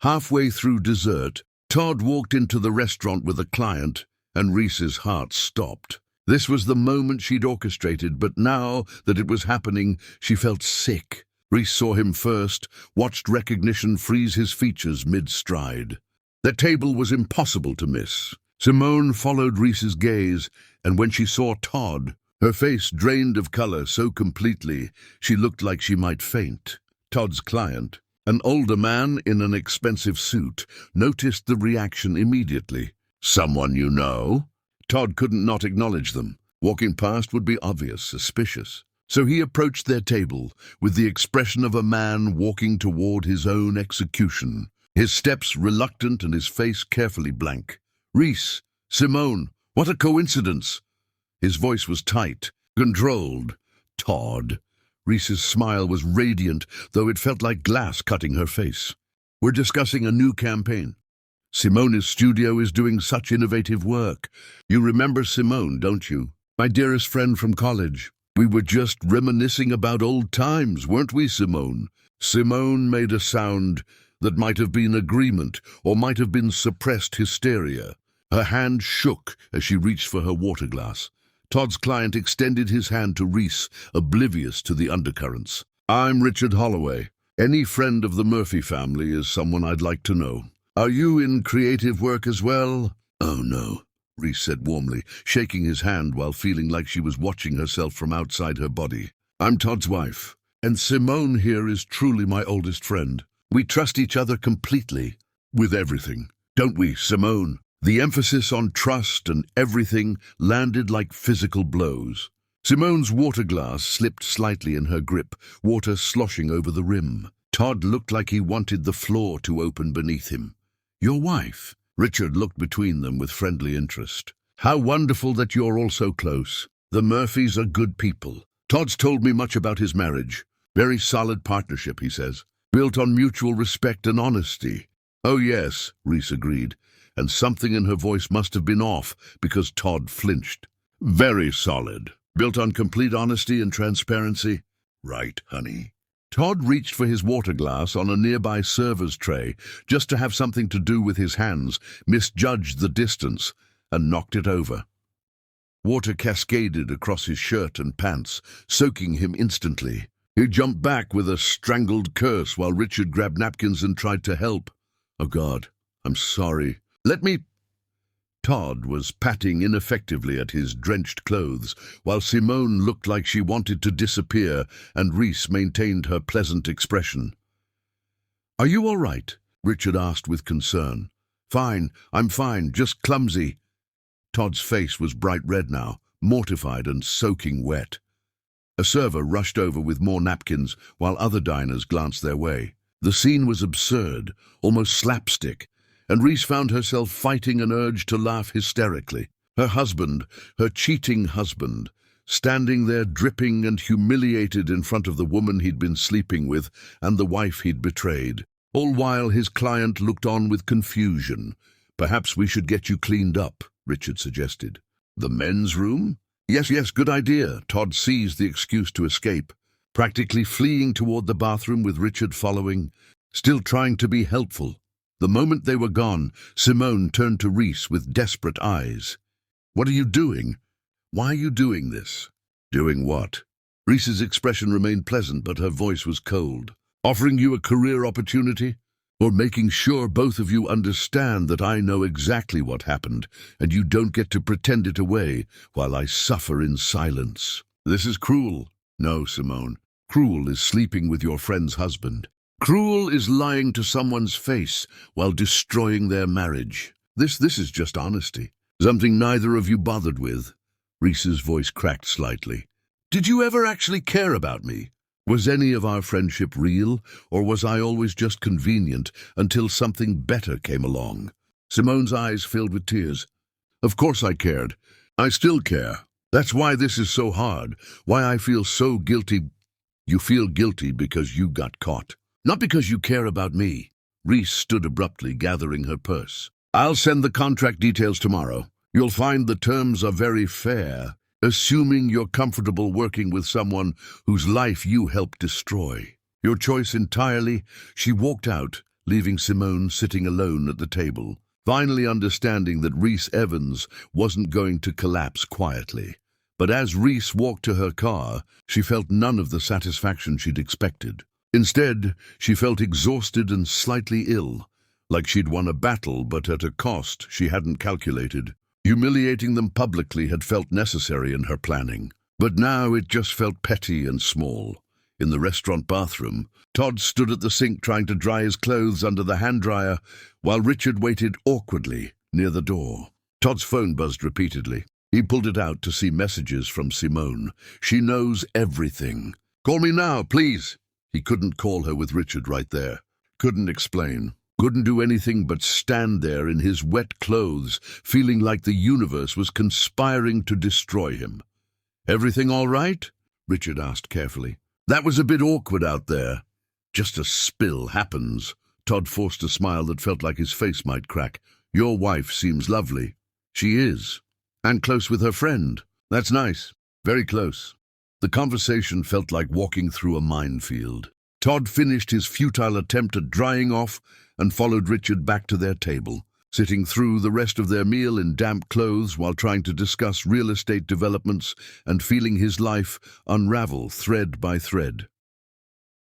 Halfway through dessert, Todd walked into the restaurant with a client, and Reese's heart stopped. This was the moment she'd orchestrated, but now that it was happening, she felt sick. Reese saw him first, watched recognition freeze his features mid-stride. The table was impossible to miss. Simone followed Reese's gaze, and when she saw Todd, her face drained of color so completely she looked like she might faint. Todd's client, an older man in an expensive suit, noticed the reaction immediately. "Someone you know?" Todd couldn't not acknowledge them. Walking past would be obvious, suspicious. So he approached their table with the expression of a man walking toward his own execution, his steps reluctant and his face carefully blank. "Reese, Simone, what a coincidence!" His voice was tight, controlled. "Todd." Reese's smile was radiant, though it felt like glass cutting her face. "We're discussing a new campaign. Simone's studio is doing such innovative work. You remember Simone, don't you? My dearest friend from college. We were just reminiscing about old times, weren't we, Simone?" Simone made a sound that might have been agreement or might have been suppressed hysteria. Her hand shook as she reached for her water glass. Todd's client extended his hand to Reese, oblivious to the undercurrents. "I'm Richard Holloway. Any friend of the Murphy family is someone I'd like to know. Are you in creative work as well?" "Oh, no," Reese said warmly, shaking his hand while feeling like she was watching herself from outside her body. "I'm Todd's wife, and Simone here is truly my oldest friend. We trust each other completely, with everything. Don't we, Simone?" The emphasis on trust and everything landed like physical blows. Simone's water glass slipped slightly in her grip, water sloshing over the rim. Todd looked like he wanted the floor to open beneath him. "Your wife?" Richard looked between them with friendly interest. "How wonderful that you're all so close. The Murphys are good people. Todd's told me much about his marriage. Very solid partnership, he says. Built on mutual respect and honesty." "Oh yes," Reese agreed, and something in her voice must have been off because Todd flinched. "Very solid. Built on complete honesty and transparency." "Right, honey." Todd reached for his water glass on a nearby server's tray, just to have something to do with his hands, misjudged the distance, and knocked it over. Water cascaded across his shirt and pants, soaking him instantly. He jumped back with a strangled curse while Richard grabbed napkins and tried to help. "Oh God, I'm sorry. Let me—" Todd was patting ineffectively at his drenched clothes, while Simone looked like she wanted to disappear and Reese maintained her pleasant expression. "Are you all right?" Richard asked with concern. "Fine, I'm fine, just clumsy." Todd's face was bright red now, mortified and soaking wet. A server rushed over with more napkins while other diners glanced their way. The scene was absurd, almost slapstick, and Reese found herself fighting an urge to laugh hysterically. Her husband, her cheating husband, standing there dripping and humiliated in front of the woman he'd been sleeping with and the wife he'd betrayed. All while his client looked on with confusion. "Perhaps we should get you cleaned up," Richard suggested. "The men's room?" Yes, good idea." Todd seized the excuse to escape, practically fleeing toward the bathroom with Richard following, still trying to be helpful. The moment they were gone, Simone turned to Reese with desperate eyes. "What are you doing? Why are you doing this?" "Doing what?" Reese's expression remained pleasant, but her voice was cold. Offering you a career opportunity? Or making sure both of you understand that I know exactly what happened, and you don't get to pretend it away while I suffer in silence? This is cruel. No, Simone. Cruel is sleeping with your friend's husband. Cruel is lying to someone's face while destroying their marriage. This is just honesty. Something neither of you bothered with. Reese's voice cracked slightly. Did you ever actually care about me? Was any of our friendship real, or was I always just convenient until something better came along? Simone's eyes filled with tears. Of course I cared. I still care. That's why this is so hard, why I feel so guilty. You feel guilty because you got caught, not because you care about me. Reese stood abruptly, gathering her purse. I'll send the contract details tomorrow. You'll find the terms are very fair, assuming you're comfortable working with someone whose life you helped destroy. Your choice entirely. She walked out, leaving Simone sitting alone at the table, finally understanding that Reese Evans wasn't going to collapse quietly. But as Reese walked to her car, she felt none of the satisfaction she'd expected. Instead, she felt exhausted and slightly ill, like she'd won a battle but at a cost she hadn't calculated. Humiliating them publicly had felt necessary in her planning, but now it just felt petty and small. In the restaurant bathroom, Todd stood at the sink trying to dry his clothes under the hand dryer, while Richard waited awkwardly near the door. Todd's phone buzzed repeatedly. He pulled it out to see messages from Simone. She knows everything. Call me now, please. He couldn't call her with Richard right there. Couldn't explain. Couldn't do anything but stand there in his wet clothes, feeling like the universe was conspiring to destroy him. Everything all right? Richard asked carefully. That was a bit awkward out there. Just a spill happens. Todd forced a smile that felt like his face might crack. Your wife seems lovely. She is. And close with her friend. That's nice. Very close. The conversation felt like walking through a minefield. Todd finished his futile attempt at drying off and followed Richard back to their table, sitting through the rest of their meal in damp clothes while trying to discuss real estate developments and feeling his life unravel thread by thread.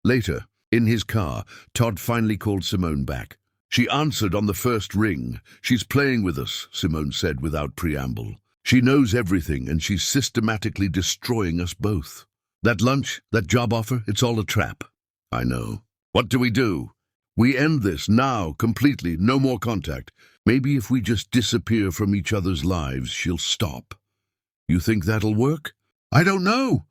Later, in his car, Todd finally called Simone back. She answered on the first ring. She's playing with us, Simone said without preamble. She knows everything and she's systematically destroying us both. That lunch, that job offer, it's all a trap. I know. What do? We end this now, completely, no more contact. Maybe if we just disappear from each other's lives, she'll stop. You think that'll work? I don't know.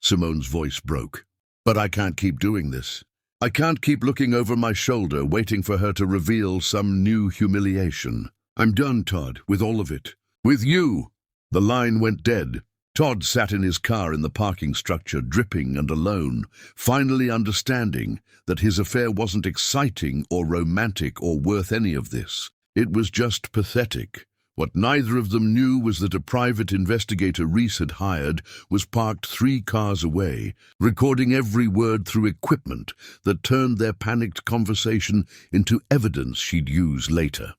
Simone's voice broke. But I can't keep doing this. I can't keep looking over my shoulder, waiting for her to reveal some new humiliation. I'm done, Todd, with all of it. With you. The line went dead. Todd sat in his car in the parking structure, dripping and alone, finally understanding that his affair wasn't exciting or romantic or worth any of this. It was just pathetic. What neither of them knew was that a private investigator Reese had hired was parked 3 cars away, recording every word through equipment that turned their panicked conversation into evidence she'd use later.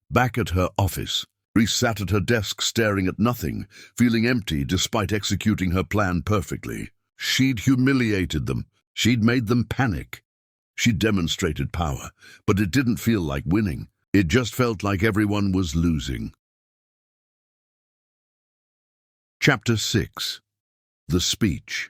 Back at her office, Reese sat at her desk staring at nothing, feeling empty despite executing her plan perfectly. She'd humiliated them. She'd made them panic. She'd demonstrated power, but it didn't feel like winning. It just felt like everyone was losing. Chapter 6. The Speech.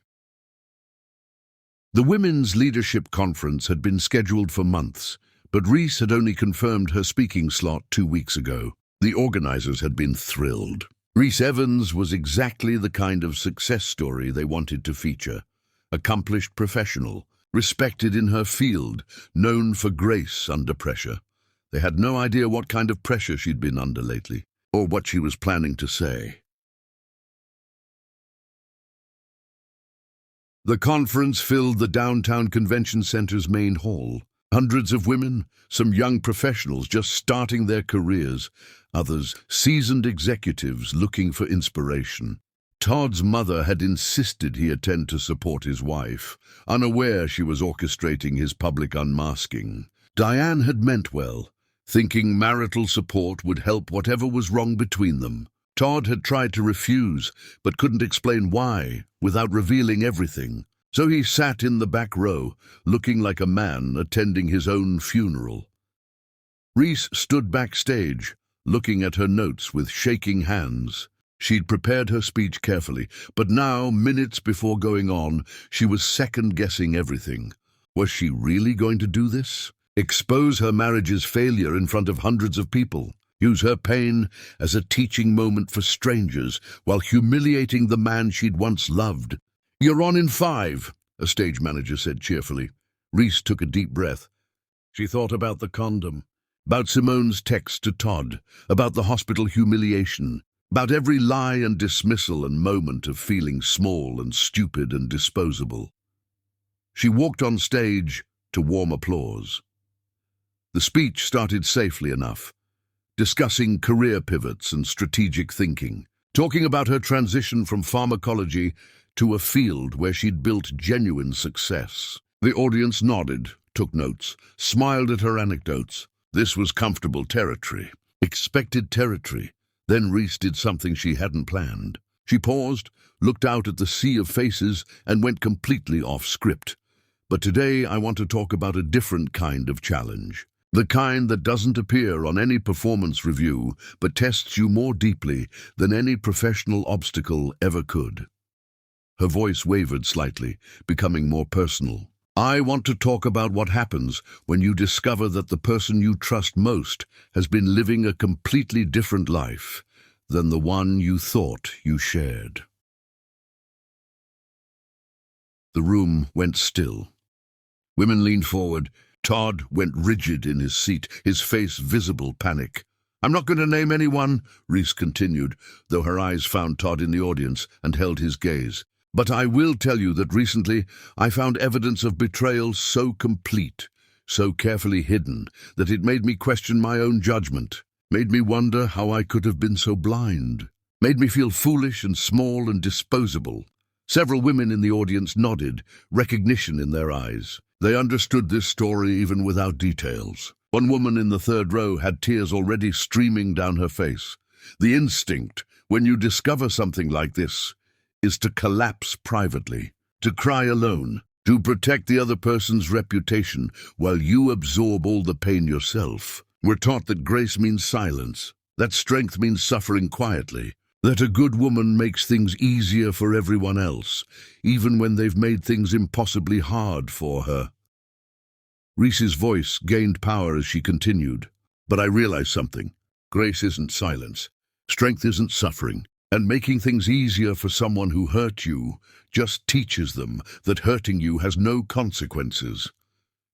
The Women's Leadership Conference had been scheduled for months, but Reese had only confirmed her speaking slot 2 weeks ago. The organizers had been thrilled. Reese Evans was exactly the kind of success story they wanted to feature. Accomplished professional, respected in her field, known for grace under pressure. They had no idea what kind of pressure she'd been under lately, or what she was planning to say. The conference filled the downtown convention center's main hall. Hundreds of women, some young professionals just starting their careers, others seasoned executives looking for inspiration. Todd's mother had insisted he attend to support his wife, unaware she was orchestrating his public unmasking. Diane had meant well, thinking marital support would help whatever was wrong between them. Todd had tried to refuse, but couldn't explain why, without revealing everything. So he sat in the back row, looking like a man attending his own funeral. Reese stood backstage, looking at her notes with shaking hands. She'd prepared her speech carefully, but now, minutes before going on, she was second-guessing everything. Was she really going to do this? Expose her marriage's failure in front of hundreds of people? Use her pain as a teaching moment for strangers while humiliating the man she'd once loved? "You're on in 5, a stage manager said cheerfully. Reese took a deep breath. She thought about the condom, about Simone's text to Todd, about the hospital humiliation, about every lie and dismissal and moment of feeling small and stupid and disposable. She walked on stage to warm applause. The speech started safely enough, discussing career pivots and strategic thinking, talking about her transition from pharmacology to a field where she'd built genuine success. The audience nodded, took notes, smiled at her anecdotes. This was comfortable territory, expected territory. Then Reese did something she hadn't planned. She paused, looked out at the sea of faces, and went completely off script. But today I want to talk about a different kind of challenge. The kind that doesn't appear on any performance review, but tests you more deeply than any professional obstacle ever could. Her voice wavered slightly, becoming more personal. I want to talk about what happens when you discover that the person you trust most has been living a completely different life than the one you thought you shared. The room went still. Women leaned forward. Todd went rigid in his seat, his face visible panic. "I'm not going to name anyone," Reese continued, though her eyes found Todd in the audience and held his gaze. "But I will tell you that recently I found evidence of betrayal so complete, so carefully hidden, that it made me question my own judgment, made me wonder how I could have been so blind, made me feel foolish and small and disposable." Several women in the audience nodded, recognition in their eyes. They understood this story even without details. One woman in the third row had tears already streaming down her face. The instinct, when you discover something like this, is to collapse privately, to cry alone, to protect the other person's reputation while you absorb all the pain yourself. We're taught that grace means silence, that strength means suffering quietly, that a good woman makes things easier for everyone else, even when they've made things impossibly hard for her. Reese's voice gained power as she continued. "But I realized something. Grace isn't silence. Strength isn't suffering. And making things easier for someone who hurt you just teaches them that hurting you has no consequences."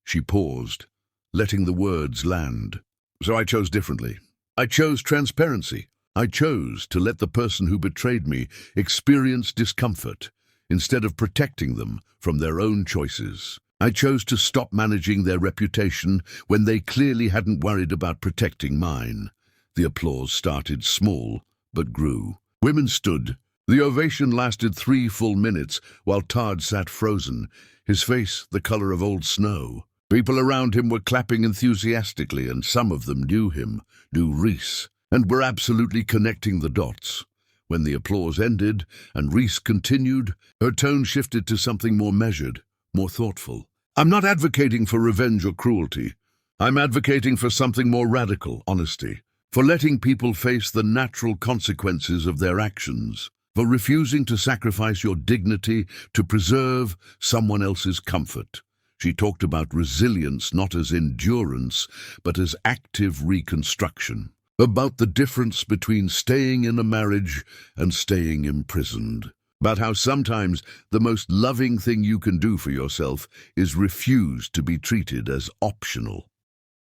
She paused, letting the words land. "So I chose differently. I chose transparency. I chose to let the person who betrayed me experience discomfort instead of protecting them from their own choices. I chose to stop managing their reputation when they clearly hadn't worried about protecting mine." The applause started small, but grew. Women stood. The ovation lasted 3 full minutes, while Todd sat frozen, his face the color of old snow. People around him were clapping enthusiastically, and some of them knew him, knew Reese, and were absolutely connecting the dots. When the applause ended and Reese continued, her tone shifted to something more measured, more thoughtful. "I'm not advocating for revenge or cruelty. I'm advocating for something more radical, honesty. For letting people face the natural consequences of their actions, for refusing to sacrifice your dignity to preserve someone else's comfort." She talked about resilience not as endurance, but as active reconstruction, about the difference between staying in a marriage and staying imprisoned, about how sometimes the most loving thing you can do for yourself is refuse to be treated as optional.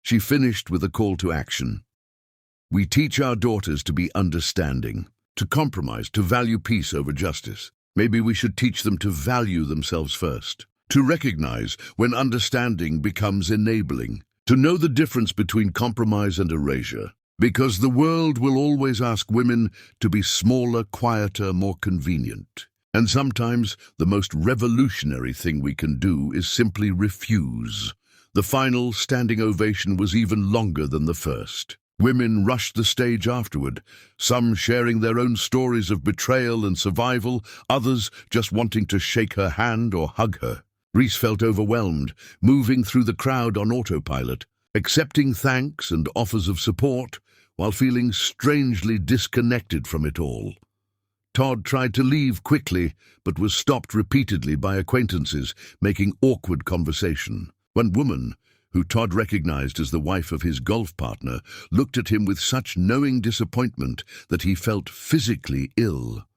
She finished with a call to action. "We teach our daughters to be understanding, to compromise, to value peace over justice. Maybe we should teach them to value themselves first, to recognize when understanding becomes enabling, to know the difference between compromise and erasure. Because the world will always ask women to be smaller, quieter, more convenient. And sometimes the most revolutionary thing we can do is simply refuse." The final standing ovation was even longer than the first. Women rushed the stage afterward, some sharing their own stories of betrayal and survival, others just wanting to shake her hand or hug her. Reese felt overwhelmed, moving through the crowd on autopilot, accepting thanks and offers of support, while feeling strangely disconnected from it all. Todd tried to leave quickly, but was stopped repeatedly by acquaintances, making awkward conversation. One woman, who Todd recognized as the wife of his golf partner, looked at him with such knowing disappointment that he felt physically ill.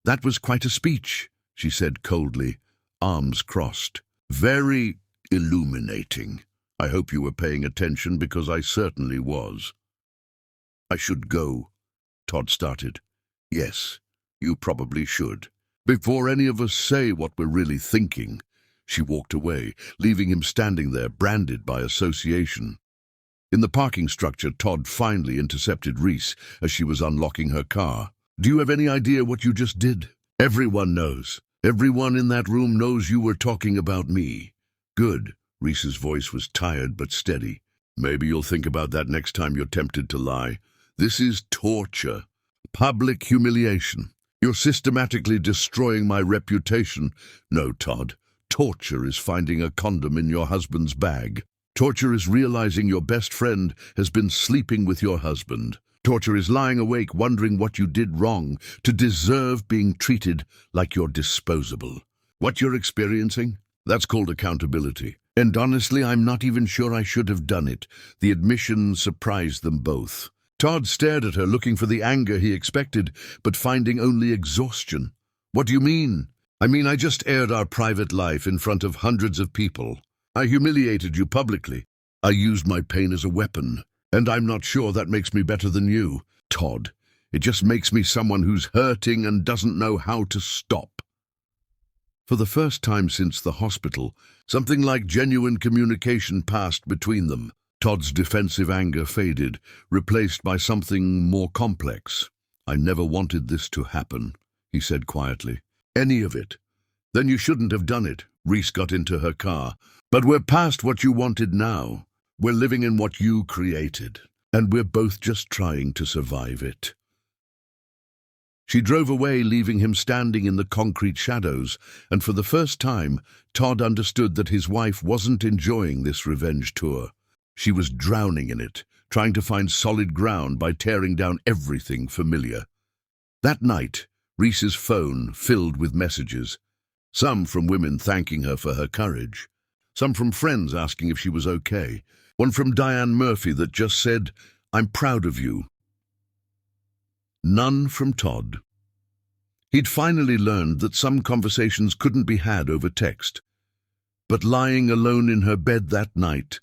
"That was quite a speech," she said coldly, arms crossed. "Very illuminating. I hope you were paying attention, because I certainly was." "I should go," Todd started. "Yes, you probably should. Before any of us say what we're really thinking." She walked away, leaving him standing there, branded by association. In the parking structure, Todd finally intercepted Reese as she was unlocking her car. "Do you have any idea what you just did?" "Everyone knows. Everyone in that room knows you were talking about me." "Good." Reese's voice was tired but steady. "Maybe you'll think about that next time you're tempted to lie. This is torture. Public humiliation. You're systematically destroying my reputation." "No, Todd. Torture is finding a condom in your husband's bag. Torture is realizing your best friend has been sleeping with your husband. Torture is lying awake wondering what you did wrong to deserve being treated like you're disposable. What you're experiencing? That's called accountability. And honestly, I'm not even sure I should have done it." The admission surprised them both. Todd stared at her, looking for the anger he expected, but finding only exhaustion. "What do you mean?" "I mean, I just aired our private life in front of hundreds of people. I humiliated you publicly. I used my pain as a weapon. And I'm not sure that makes me better than you, Todd. It just makes me someone who's hurting and doesn't know how to stop." For the first time since the hospital, something like genuine communication passed between them. Todd's defensive anger faded, replaced by something more complex. "I never wanted this to happen," he said quietly. "Any of it." "Then you shouldn't have done it." Reese got into her car. "But we're past what you wanted now. We're living in what you created, and we're both just trying to survive it." She drove away, leaving him standing in the concrete shadows, and for the first time, Todd understood that his wife wasn't enjoying this revenge tour. She was drowning in it, trying to find solid ground by tearing down everything familiar. That night, Reese's phone filled with messages, some from women thanking her for her courage, some from friends asking if she was okay, one from Diane Murphy that just said, "I'm proud of you." None from Todd. He'd finally learned that some conversations couldn't be had over text. But lying alone in her bed that night,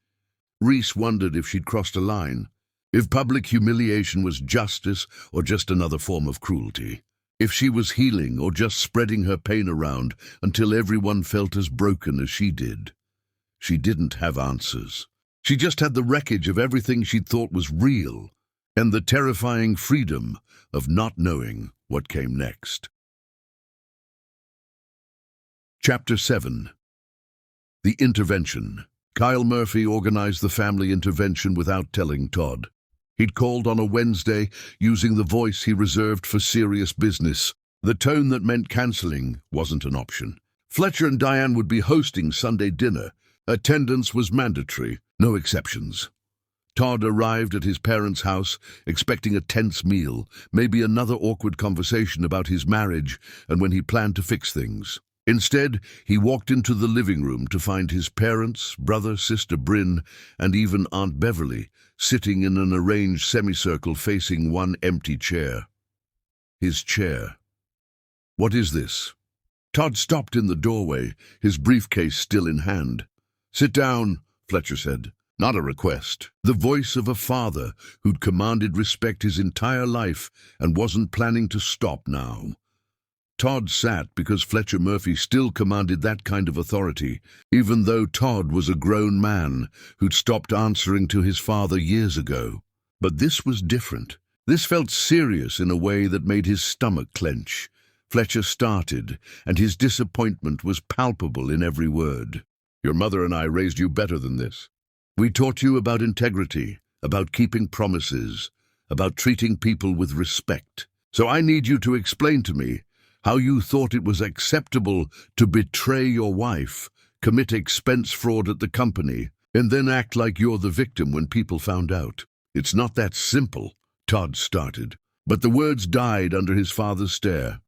Reese wondered if she'd crossed a line, if public humiliation was justice or just another form of cruelty, if she was healing or just spreading her pain around until everyone felt as broken as she did. She didn't have answers. She just had the wreckage of everything she'd thought was real, and the terrifying freedom of not knowing what came next. Chapter 7. The Intervention. Kyle Murphy organized the family intervention without telling Todd. He'd called on a Wednesday, using the voice he reserved for serious business. The tone that meant canceling wasn't an option. Fletcher and Diane would be hosting Sunday dinner. Attendance was mandatory, no exceptions. Todd arrived at his parents' house, expecting a tense meal, maybe another awkward conversation about his marriage and when he planned to fix things. Instead, he walked into the living room to find his parents, brother, sister Bryn, and even Aunt Beverly sitting in an arranged semicircle facing one empty chair. His chair. "What is this?" Todd stopped in the doorway, his briefcase still in hand. "Sit down," Fletcher said. Not a request. The voice of a father who'd commanded respect his entire life and wasn't planning to stop now. Todd sat because Fletcher Murphy still commanded that kind of authority, even though Todd was a grown man who'd stopped answering to his father years ago. But this was different. This felt serious in a way that made his stomach clench. Fletcher started, and his disappointment was palpable in every word. "Your mother and I raised you better than this. We taught you about integrity, about keeping promises, about treating people with respect. So I need you to explain to me how you thought it was acceptable to betray your wife, commit expense fraud at the company, and then act like you're the victim when people found out. It's not that simple, Todd started, but the words died under his father's stare.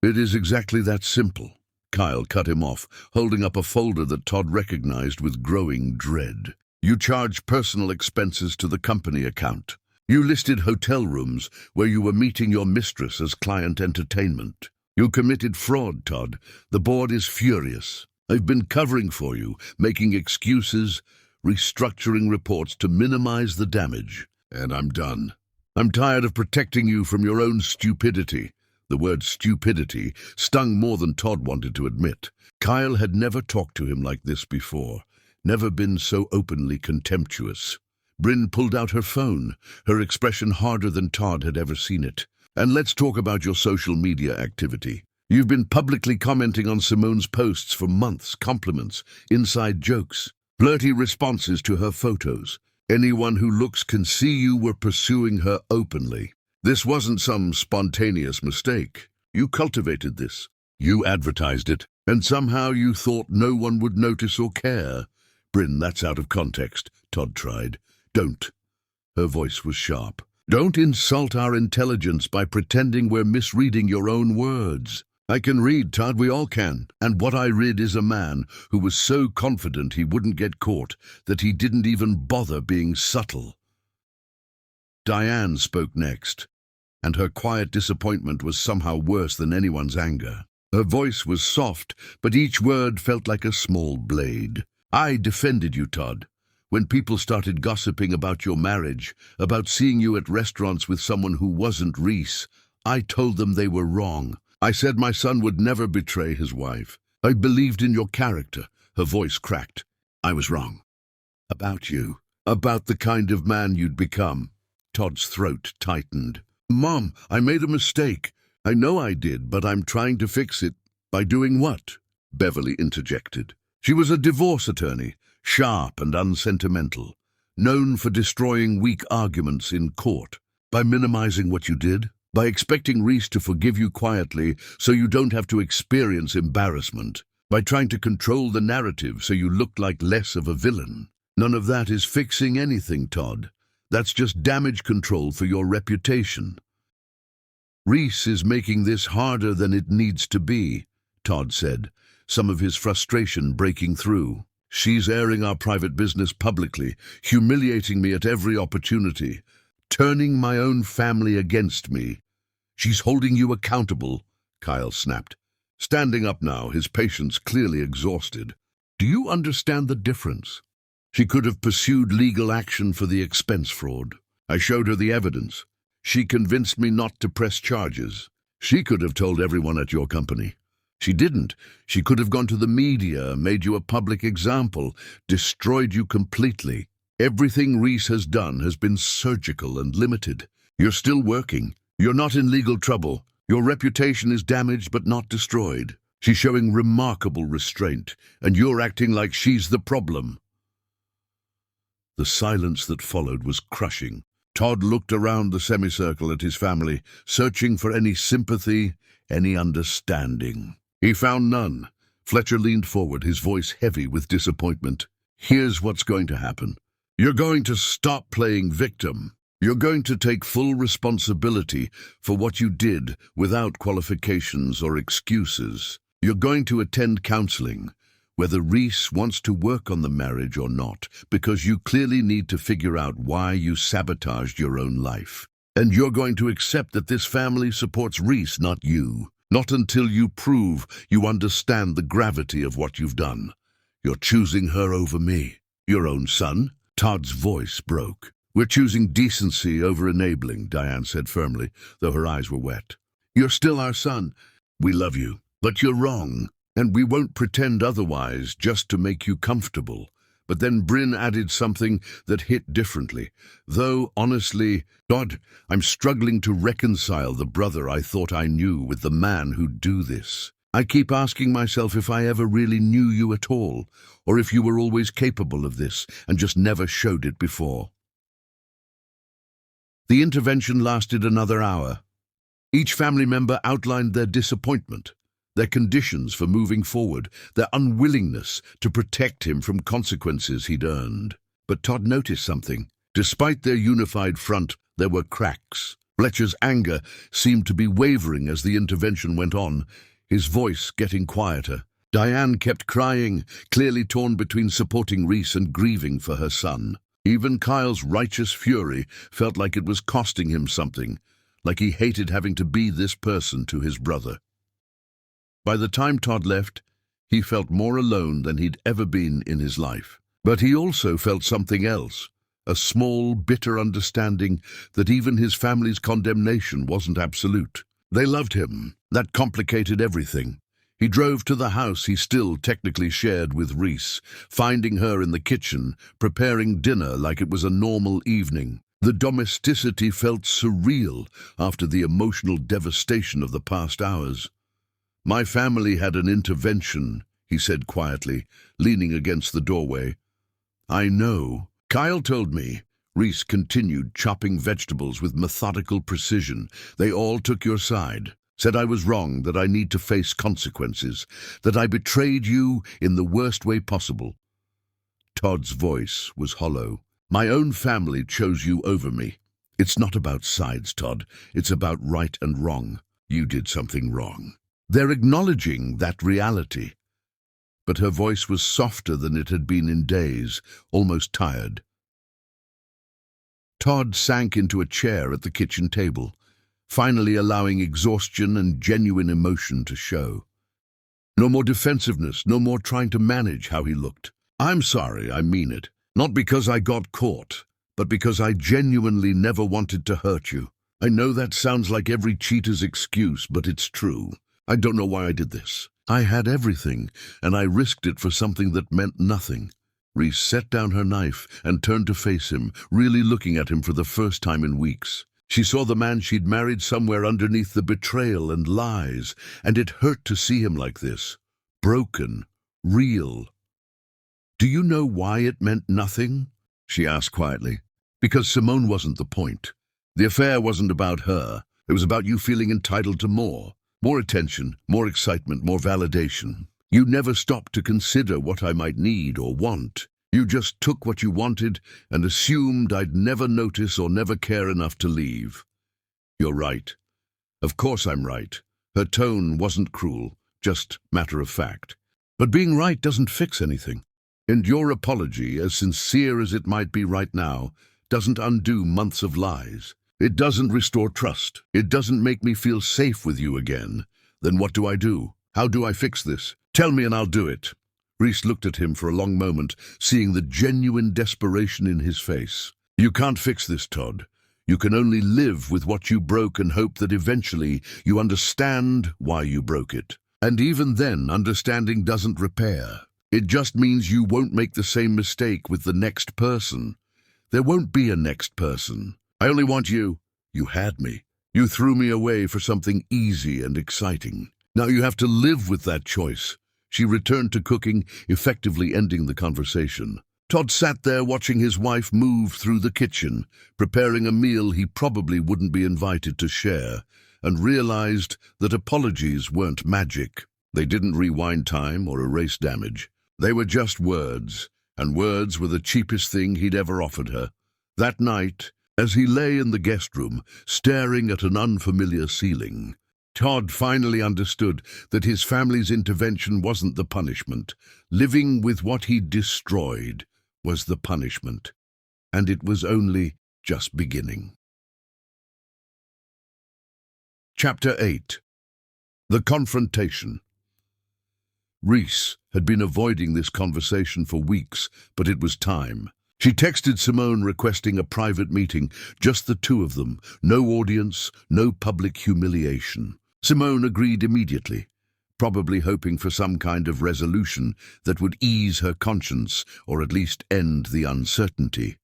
It is exactly that simple. Kyle cut him off, holding up a folder that Todd recognized with growing dread. You charged personal expenses to the company account. You listed hotel rooms where you were meeting your mistress as client entertainment. You committed fraud, Todd. The board is furious. I've been covering for you, making excuses, restructuring reports to minimize the damage. And I'm done. I'm tired of protecting you from your own stupidity. The word stupidity stung more than Todd wanted to admit. Kyle had never talked to him like this before, never been so openly contemptuous. Bryn pulled out her phone, her expression harder than Todd had ever seen it. And let's talk about your social media activity. You've been publicly commenting on Simone's posts for months, compliments, inside jokes, flirty responses to her photos. Anyone who looks can see you were pursuing her openly. This wasn't some spontaneous mistake. You cultivated this. You advertised it, and somehow you thought no one would notice or care. Bryn, that's out of context, Todd tried. Don't. Her voice was sharp. Don't insult our intelligence by pretending we're misreading your own words. I can read, Todd, we all can. And what I read is a man who was so confident he wouldn't get caught that he didn't even bother being subtle. Diane spoke next, and her quiet disappointment was somehow worse than anyone's anger. Her voice was soft, but each word felt like a small blade. I defended you, Todd. When people started gossiping about your marriage, about seeing you at restaurants with someone who wasn't Reese, I told them they were wrong. I said my son would never betray his wife. I believed in your character. Her voice cracked. I was wrong. About you. About the kind of man you'd become. Todd's throat tightened. Mom, I made a mistake. I know I did, but I'm trying to fix it. By doing what? Beverly interjected. She was a divorce attorney. Sharp and unsentimental, known for destroying weak arguments in court. By minimizing what you did, by expecting Reese to forgive you quietly so you don't have to experience embarrassment, by trying to control the narrative so you look like less of a villain. None of that is fixing anything, Todd. That's just damage control for your reputation. Reese is making this harder than it needs to be, Todd said, some of his frustration breaking through. She's airing our private business publicly, humiliating me at every opportunity, turning my own family against me. She's holding you accountable, Kyle snapped, standing up now, his patience clearly exhausted. Do you understand the difference? She could have pursued legal action for the expense fraud. I showed her the evidence. She convinced me not to press charges. She could have told everyone at your company. She didn't. She could have gone to the media, made you a public example, destroyed you completely. Everything Reese has done has been surgical and limited. You're still working. You're not in legal trouble. Your reputation is damaged but not destroyed. She's showing remarkable restraint, and you're acting like she's the problem. The silence that followed was crushing. Todd looked around the semicircle at his family, searching for any sympathy, any understanding. He found none. Fletcher leaned forward, his voice heavy with disappointment. Here's what's going to happen. You're going to stop playing victim. You're going to take full responsibility for what you did without qualifications or excuses. You're going to attend counseling, whether Reese wants to work on the marriage or not, because you clearly need to figure out why you sabotaged your own life. And you're going to accept that this family supports Reese, not you. Not until you prove you understand the gravity of what you've done. You're choosing her over me. Your own son? Todd's voice broke. We're choosing decency over enabling, Diane said firmly, though her eyes were wet. You're still our son. We love you, but you're wrong. And we won't pretend otherwise just to make you comfortable. But then Bryn added something that hit differently. Though, honestly, God, I'm struggling to reconcile the brother I thought I knew with the man who'd do this. I keep asking myself if I ever really knew you at all, or if you were always capable of this and just never showed it before." The intervention lasted another hour. Each family member outlined their disappointment, their conditions for moving forward, their unwillingness to protect him from consequences he'd earned. But Todd noticed something. Despite their unified front, there were cracks. Fletcher's anger seemed to be wavering as the intervention went on, his voice getting quieter. Diane kept crying, clearly torn between supporting Reese and grieving for her son. Even Kyle's righteous fury felt like it was costing him something, like he hated having to be this person to his brother. By the time Todd left, he felt more alone than he'd ever been in his life. But he also felt something else, a small, bitter understanding that even his family's condemnation wasn't absolute. They loved him. That complicated everything. He drove to the house he still technically shared with Reese, finding her in the kitchen, preparing dinner like it was a normal evening. The domesticity felt surreal after the emotional devastation of the past hours. "My family had an intervention," he said quietly, leaning against the doorway. "I know. Kyle told me." Reese continued, chopping vegetables with methodical precision. "They all took your side. Said I was wrong, that I need to face consequences, that I betrayed you in the worst way possible." Todd's voice was hollow. "My own family chose you over me. It's not about sides, Todd. It's about right and wrong. You did something wrong." They're acknowledging that reality. But her voice was softer than it had been in days, almost tired. Todd sank into a chair at the kitchen table, finally allowing exhaustion and genuine emotion to show. No more defensiveness, no more trying to manage how he looked. "I'm sorry, I mean it. Not because I got caught, but because I genuinely never wanted to hurt you. I know that sounds like every cheater's excuse, but it's true. I don't know why I did this. I had everything, and I risked it for something that meant nothing." Reese set down her knife and turned to face him, really looking at him for the first time in weeks. She saw the man she'd married somewhere underneath the betrayal and lies, and it hurt to see him like this. Broken. Real. "Do you know why it meant nothing?" she asked quietly. "Because Simone wasn't the point. The affair wasn't about her. It was about you feeling entitled to more. More attention, more excitement, more validation. You never stopped to consider what I might need or want. You just took what you wanted and assumed I'd never notice or never care enough to leave." "You're right. Of course I'm right." Her tone wasn't cruel, just matter of fact. "But being right doesn't fix anything. And your apology, as sincere as it might be right now, doesn't undo months of lies. It doesn't restore trust. It doesn't make me feel safe with you again. Then what do I do? How do I fix this? Tell me and I'll do it." Reese looked at him for a long moment, seeing the genuine desperation in his face. "You can't fix this, Todd. You can only live with what you broke and hope that eventually you understand why you broke it. And even then, understanding doesn't repair. It just means you won't make the same mistake with the next person. There won't be a next person. I only want you. You had me. You threw me away for something easy and exciting. Now you have to live with that choice." She returned to cooking, effectively ending the conversation. Todd sat there watching his wife move through the kitchen, preparing a meal he probably wouldn't be invited to share, and realized that apologies weren't magic. They didn't rewind time or erase damage. They were just words, and words were the cheapest thing he'd ever offered her. That night, as he lay in the guest room, staring at an unfamiliar ceiling, Todd finally understood that his family's intervention wasn't the punishment. Living with what he'd destroyed was the punishment. And it was only just beginning. Chapter 8. The Confrontation. Reese had been avoiding this conversation for weeks, but it was time. She texted Simone requesting a private meeting, just the two of them, no audience, no public humiliation. Simone agreed immediately, probably hoping for some kind of resolution that would ease her conscience or at least end the uncertainty.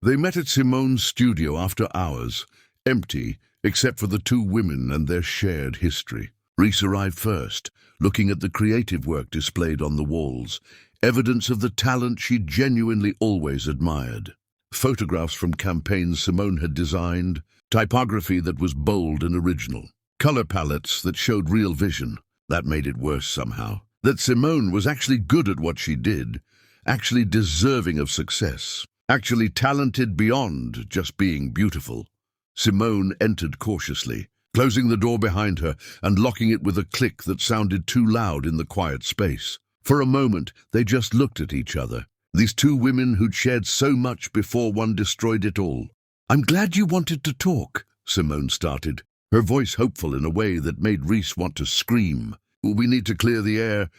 They met at Simone's studio after hours, empty except for the two women and their shared history. Reese arrived first, looking at the creative work displayed on the walls, evidence of the talent she genuinely always admired. Photographs from campaigns Simone had designed, typography that was bold and original, color palettes that showed real vision. That made it worse somehow. That Simone was actually good at what she did, actually deserving of success, actually talented beyond just being beautiful. Simone entered cautiously, closing the door behind her and locking it with a click that sounded too loud in the quiet space. For a moment, they just looked at each other. These two women who'd shared so much before one destroyed it all. "I'm glad you wanted to talk," Simone started, her voice hopeful in a way that made Reese want to scream. "We need to clear the air."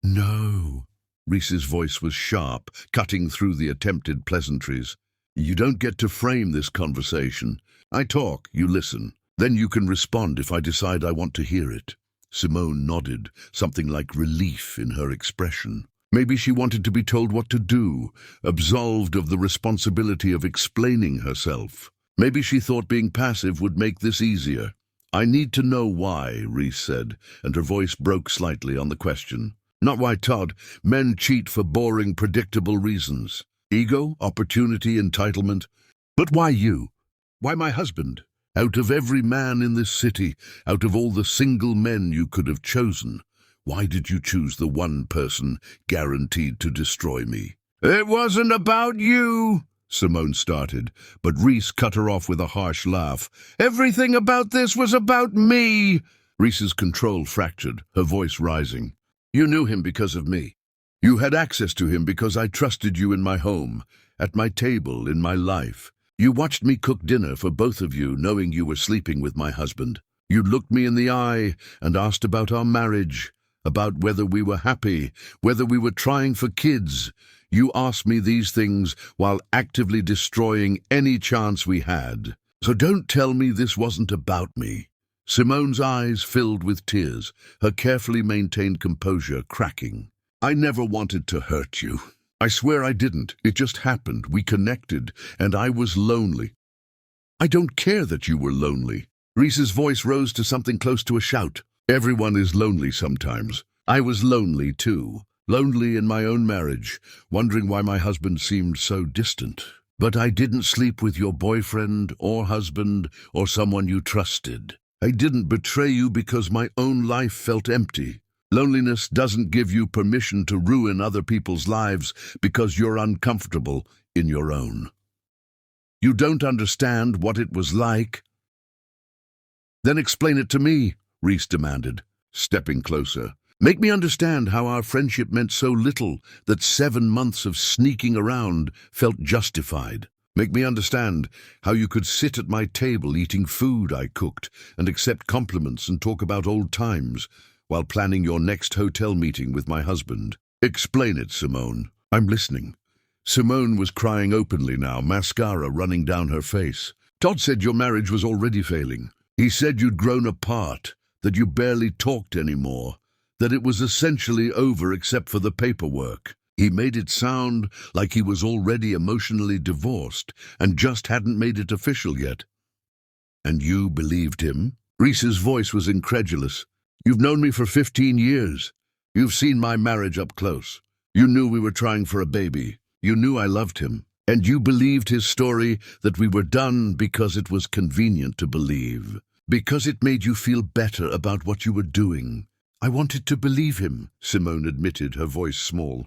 "No." Reese's voice was sharp, cutting through the attempted pleasantries. "You don't get to frame this conversation. I talk, you listen. Then you can respond if I decide I want to hear it." Simone nodded, something like relief in her expression. Maybe she wanted to be told what to do, absolved of the responsibility of explaining herself. Maybe she thought being passive would make this easier. "I need to know why," Reese said, and her voice broke slightly on the question. "Not why, Todd. Men cheat for boring, predictable reasons. Ego, opportunity, entitlement. But why you? Why my husband? Out of every man in this city, out of all the single men you could have chosen, why did you choose the one person guaranteed to destroy me?" "It wasn't about you," Simone started, but Reese cut her off with a harsh laugh. "Everything about this was about me." Reese's control fractured, her voice rising. "You knew him because of me. You had access to him because I trusted you in my home, at my table, in my life. You watched me cook dinner for both of you, knowing you were sleeping with my husband. You looked me in the eye and asked about our marriage, about whether we were happy, whether we were trying for kids. You asked me these things while actively destroying any chance we had. So don't tell me this wasn't about me." Simone's eyes filled with tears, her carefully maintained composure cracking. "I never wanted to hurt you. I swear I didn't. It just happened. We connected, and I was lonely." "I don't care that you were lonely." Reese's voice rose to something close to a shout. "Everyone is lonely sometimes. I was lonely too. Lonely in my own marriage, wondering why my husband seemed so distant. But I didn't sleep with your boyfriend or husband or someone you trusted. I didn't betray you because my own life felt empty. Loneliness doesn't give you permission to ruin other people's lives because you're uncomfortable in your own. You don't understand what it was like." "Then explain it to me," Reese demanded, stepping closer. "Make me understand how our friendship meant so little that 7 months of sneaking around felt justified. Make me understand how you could sit at my table eating food I cooked and accept compliments and talk about old times while planning your next hotel meeting with my husband. Explain it, Simone. I'm listening." Simone was crying openly now, mascara running down her face. "Todd said your marriage was already failing. He said you'd grown apart, that you barely talked anymore, that it was essentially over except for the paperwork. He made it sound like he was already emotionally divorced and just hadn't made it official yet." "And you believed him?" Reese's voice was incredulous. "You've known me for 15 years. You've seen my marriage up close. You knew we were trying for a baby. You knew I loved him. And you believed his story that we were done because it was convenient to believe. Because it made you feel better about what you were doing." "I wanted to believe him," Simone admitted, her voice small.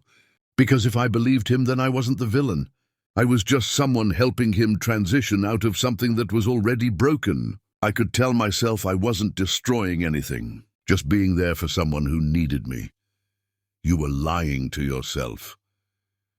"Because if I believed him, then I wasn't the villain. I was just someone helping him transition out of something that was already broken. I could tell myself I wasn't destroying anything, just being there for someone who needed me." "You were lying to yourself."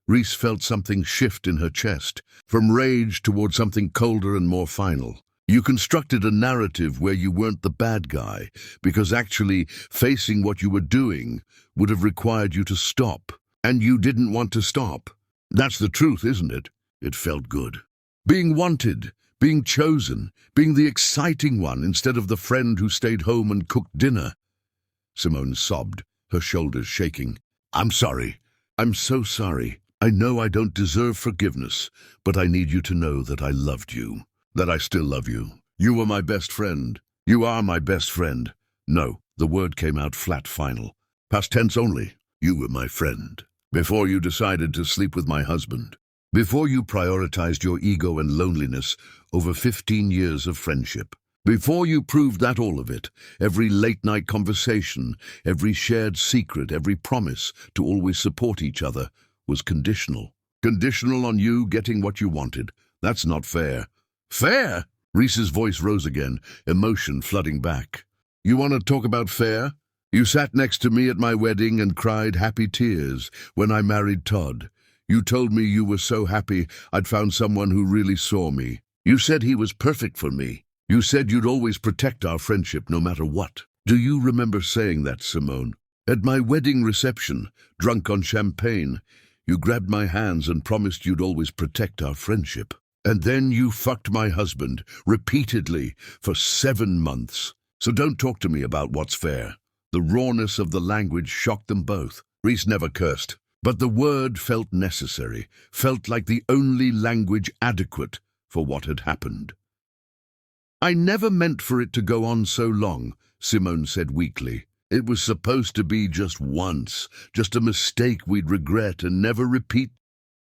Reese felt something shift in her chest, from rage toward something colder and more final. "You constructed a narrative where you weren't the bad guy, because actually facing what you were doing would have required you to stop. And you didn't want to stop. That's the truth, isn't it?" It felt good. Being wanted, being chosen, being the exciting one instead of the friend who stayed home and cooked dinner. Simone sobbed, her shoulders shaking. "I'm sorry. I'm so sorry. I know I don't deserve forgiveness, but I need you to know that I loved you, that I still love you, You were my best friend. You are my best friend. No, the word came out flat final. Past tense only. You were my friend. Before you decided to sleep with my husband. Before you prioritized your ego and loneliness over 15 years of friendship. Before you proved that all of it, every late-night conversation, every shared secret, every promise to always support each other, was conditional. Conditional on you getting what you wanted. That's not fair. Fair? Reese's voice rose again, emotion flooding back. You want to talk about fair? You sat next to me at my wedding and cried happy tears when I married Todd. You told me you were so happy I'd found someone who really saw me. You said he was perfect for me. You said you'd always protect our friendship no matter what. Do you remember saying that, Simone? At my wedding reception, drunk on champagne, you grabbed my hands and promised you'd always protect our friendship. And then you fucked my husband, repeatedly, for 7 months. So don't talk to me about what's fair. The rawness of the language shocked them both. Reese never cursed, but the word felt necessary, felt like the only language adequate for what had happened. I never meant for it to go on so long, Simone said weakly. It was supposed to be just once, just a mistake we'd regret and never repeat.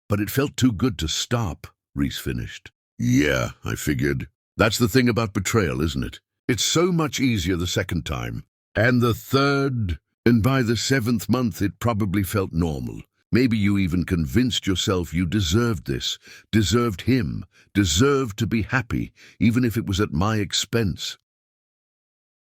But it felt too good to stop, Reese finished. Yeah, I figured. That's the thing about betrayal, isn't it? It's so much easier the second time. And the third, and by the 7th month it probably felt normal. Maybe you even convinced yourself you deserved this, deserved him, deserved to be happy, even if it was at my expense.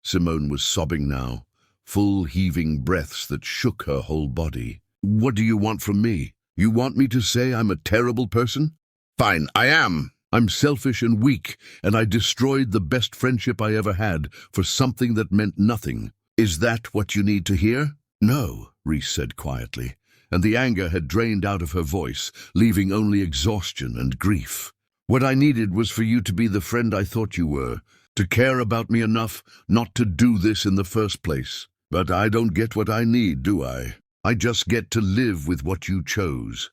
Simone was sobbing now, full heaving breaths that shook her whole body. What do you want from me? You want me to say I'm a terrible person? Fine, I am. I'm selfish and weak, and I destroyed the best friendship I ever had for something that meant nothing. Is that what you need to hear? No, Reese said quietly, and the anger had drained out of her voice, leaving only exhaustion and grief. What I needed was for you to be the friend I thought you were, to care about me enough not to do this in the first place. But I don't get what I need, do I? I just get to live with what you chose.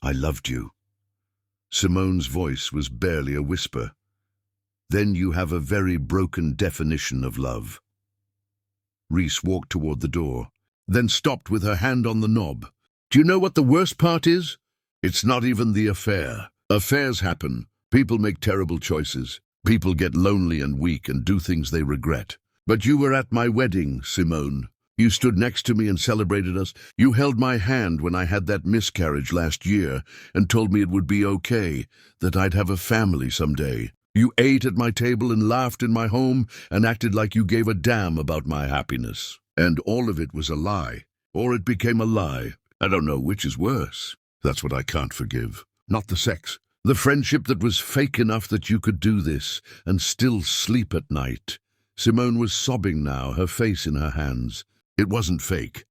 I loved you. Simone's voice was barely a whisper. Then you have a very broken definition of love. Reese walked toward the door, then stopped with her hand on the knob. Do you know what the worst part is? It's not even the affair. Affairs happen. People make terrible choices. People get lonely and weak and do things they regret. But you were at my wedding, Simone. You stood next to me and celebrated us. You held my hand when I had that miscarriage last year and told me it would be okay, that I'd have a family someday. You ate at my table and laughed in my home and acted like you gave a damn about my happiness. And all of it was a lie. Or it became a lie. I don't know which is worse. That's what I can't forgive. Not the sex. The friendship that was fake enough that you could do this and still sleep at night. Simone was sobbing now, her face in her hands. It wasn't fake.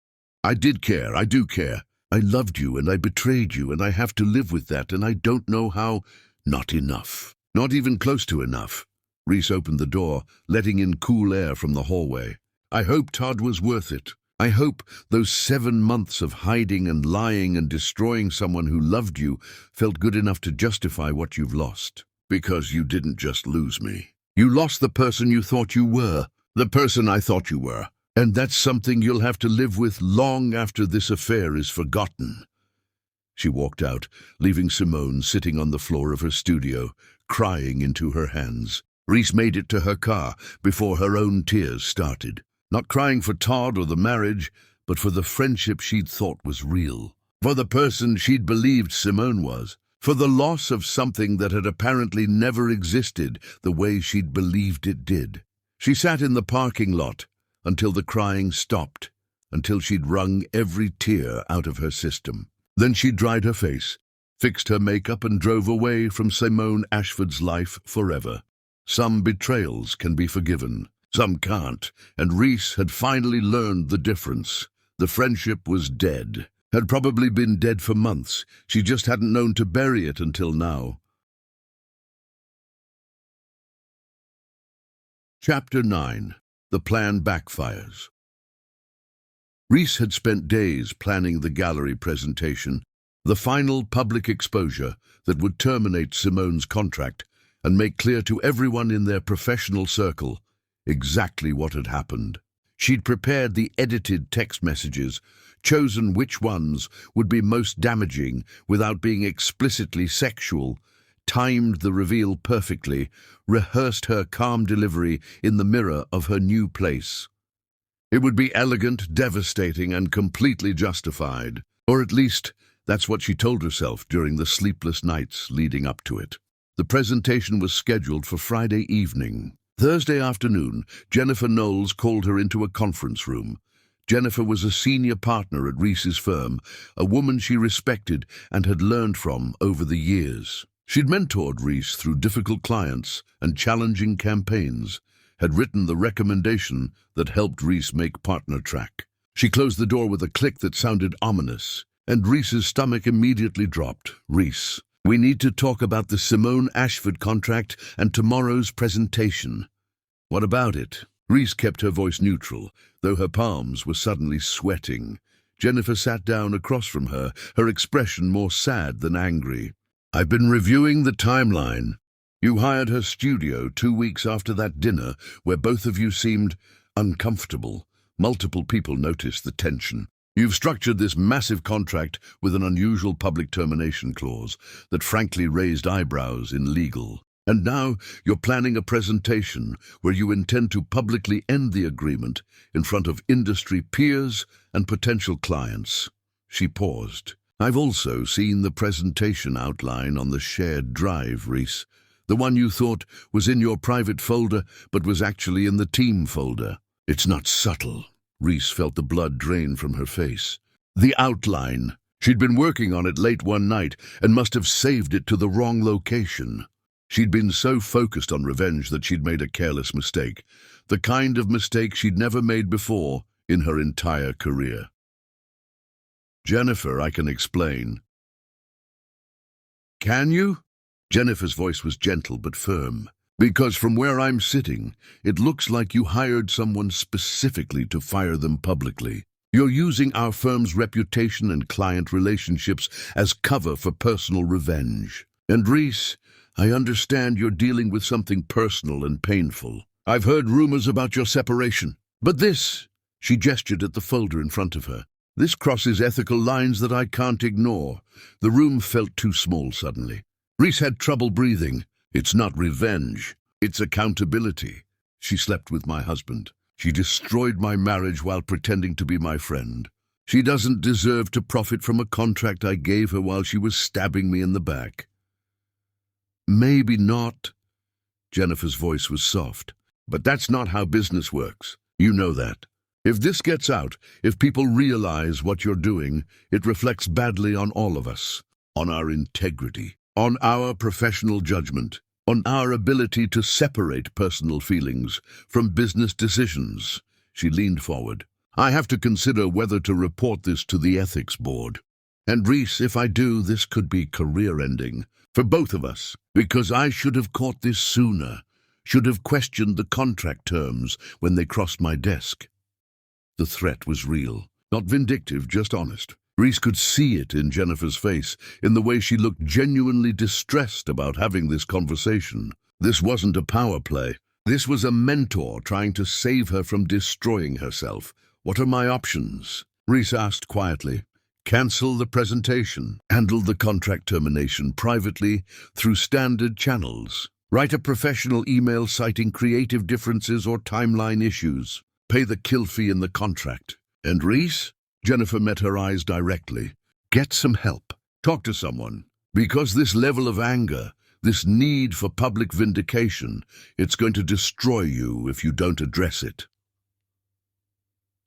I did care. I do care. I loved you and I betrayed you and I have to live with that and I don't know how. Not enough. Not even close to enough. Reese opened the door, letting in cool air from the hallway. I hope Todd was worth it. I hope those 7 months of hiding and lying and destroying someone who loved you felt good enough to justify what you've lost. Because you didn't just lose me. You lost the person you thought you were. The person I thought you were. And that's something you'll have to live with long after this affair is forgotten. She walked out, leaving Simone sitting on the floor of her studio, crying into her hands. Reese made it to her car before her own tears started. Not crying for Todd or the marriage, but for the friendship she'd thought was real. For the person she'd believed Simone was. For the loss of something that had apparently never existed the way she'd believed it did. She sat in the parking lot until the crying stopped, until she'd wrung every tear out of her system. Then she dried her face, fixed her makeup and drove away from Simone Ashford's life forever. Some betrayals can be forgiven, some can't, and Reese had finally learned the difference. The friendship was dead, had probably been dead for months. She just hadn't known to bury it until now. Chapter 9. The plan backfires. Reese had spent days planning the gallery presentation, the final public exposure that would terminate Simone's contract and make clear to everyone in their professional circle exactly what had happened. She'd prepared the edited text messages, chosen which ones would be most damaging without being explicitly sexual, timed the reveal perfectly, rehearsed her calm delivery in the mirror of her new place. It would be elegant, devastating, and completely justified. Or at least, that's what she told herself during the sleepless nights leading up to it. The presentation was scheduled for Friday evening. Thursday afternoon, Jennifer Knowles called her into a conference room. Jennifer was a senior partner at Reese's firm, a woman she respected and had learned from over the years. She'd mentored Reese through difficult clients and challenging campaigns, had written the recommendation that helped Reese make partner track. She closed the door with a click that sounded ominous, and Reese's stomach immediately dropped. "Reese, we need to talk about the Simone Ashford contract and tomorrow's presentation." "What about it?" Reese kept her voice neutral, though her palms were suddenly sweating. Jennifer sat down across from her, her expression more sad than angry. "I've been reviewing the timeline. You hired her studio 2 weeks after that dinner where both of you seemed uncomfortable. Multiple people noticed the tension. You've structured this massive contract with an unusual public termination clause that frankly raised eyebrows in legal. And now you're planning a presentation where you intend to publicly end the agreement in front of industry peers and potential clients." She paused. "I've also seen the presentation outline on the shared drive, Reese. The one you thought was in your private folder but was actually in the team folder. It's not subtle." Reese felt the blood drain from her face. The outline. She'd been working on it late one night and must have saved it to the wrong location. She'd been so focused on revenge that she'd made a careless mistake, the kind of mistake she'd never made before in her entire career. "Jennifer, I can explain." "Can you?" Jennifer's voice was gentle but firm. "Because from where I'm sitting, it looks like you hired someone specifically to fire them publicly. You're using our firm's reputation and client relationships as cover for personal revenge. And Reese, I understand you're dealing with something personal and painful. I've heard rumors about your separation. But this," she gestured at the folder in front of her, "this crosses ethical lines that I can't ignore." The room felt too small suddenly. Reese had trouble breathing. "It's not revenge. It's accountability. She slept with my husband. She destroyed my marriage while pretending to be my friend. She doesn't deserve to profit from a contract I gave her while she was stabbing me in the back." "Maybe not." Jennifer's voice was soft. "But that's not how business works. You know that. If this gets out, if people realize what you're doing, it reflects badly on all of us, on our integrity, on our professional judgment, on our ability to separate personal feelings from business decisions." She leaned forward. "I have to consider whether to report this to the ethics board. And Reese, if I do, this could be career-ending for both of us, because I should have caught this sooner, should have questioned the contract terms when they crossed my desk." The threat was real, not vindictive, just honest. Reese could see it in Jennifer's face, in the way she looked genuinely distressed about having this conversation. This wasn't a power play. This was a mentor trying to save her from destroying herself. "What are my options?" Reese asked quietly. "Cancel the presentation. Handle the contract termination privately through standard channels. Write a professional email citing creative differences or timeline issues. Pay the kill fee in the contract. And Reese?" Jennifer met her eyes directly. "Get some help. Talk to someone. Because this level of anger, this need for public vindication, it's going to destroy you if you don't address it."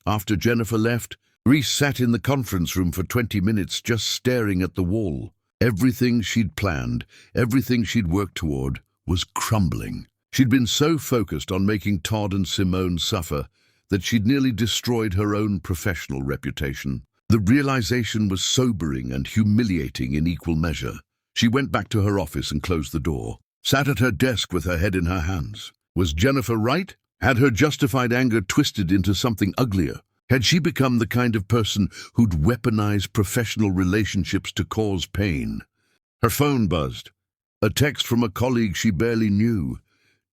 After Jennifer left, Reese sat in the conference room for 20 minutes just staring at the wall. Everything she'd planned, everything she'd worked toward, was crumbling. She'd been so focused on making Todd and Simone suffer that she'd nearly destroyed her own professional reputation. The realization was sobering and humiliating in equal measure. She went back to her office and closed the door, sat at her desk with her head in her hands. Was Jennifer right? Had her justified anger twisted into something uglier? Had she become the kind of person who'd weaponize professional relationships to cause pain? Her phone buzzed. A text from a colleague she barely knew.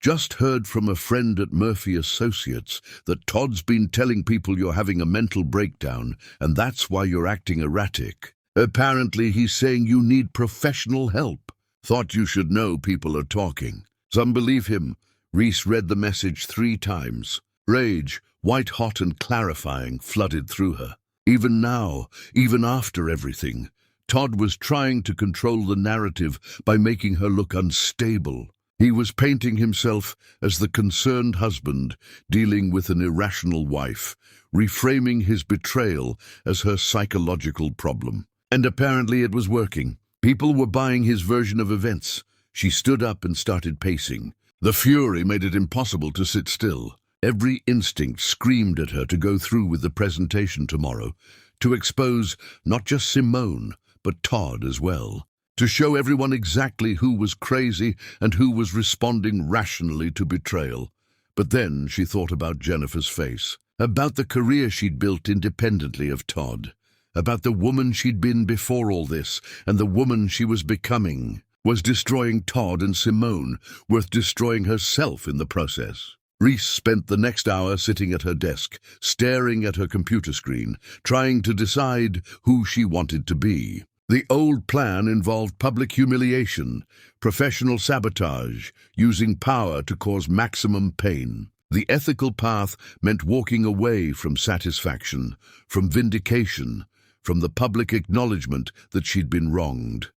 Just heard from a friend at Murphy Associates that Todd's been telling people you're having a mental breakdown, and that's why you're acting erratic. Apparently he's saying you need professional help. Thought you should know people are talking. Some believe him. Reese read the message 3 times. Rage, white-hot and clarifying, flooded through her. Even now, even after everything, Todd was trying to control the narrative by making her look unstable. He was painting himself as the concerned husband dealing with an irrational wife, reframing his betrayal as her psychological problem. And apparently it was working. People were buying his version of events. She stood up and started pacing. The fury made it impossible to sit still. Every instinct screamed at her to go through with the presentation tomorrow, to expose not just Simone, but Todd as well. To show everyone exactly who was crazy and who was responding rationally to betrayal. But then she thought about Jennifer's face, about the career she'd built independently of Todd, about the woman she'd been before all this, and the woman she was becoming. Was destroying Todd and Simone worth destroying herself in the process? Reese spent the next hour sitting at her desk, staring at her computer screen, trying to decide who she wanted to be. The old plan involved public humiliation, professional sabotage, using power to cause maximum pain. The ethical path meant walking away from satisfaction, from vindication, from the public acknowledgement that she'd been wronged.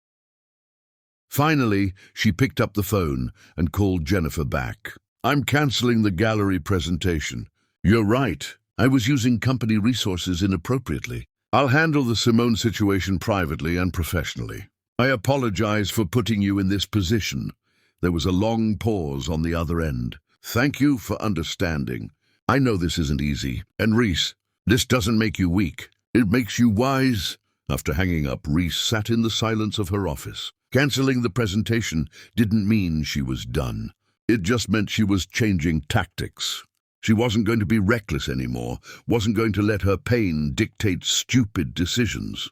Finally, she picked up the phone and called Jennifer back. "I'm canceling the gallery presentation." "You're right. I was using company resources inappropriately. I'll handle the Simone situation privately and professionally. I apologize for putting you in this position." There was a long pause on the other end. "Thank you for understanding. I know this isn't easy. And Reese, this doesn't make you weak. It makes you wise." After hanging up, Reese sat in the silence of her office. Canceling the presentation didn't mean she was done. It just meant she was changing tactics. She wasn't going to be reckless anymore, wasn't going to let her pain dictate stupid decisions.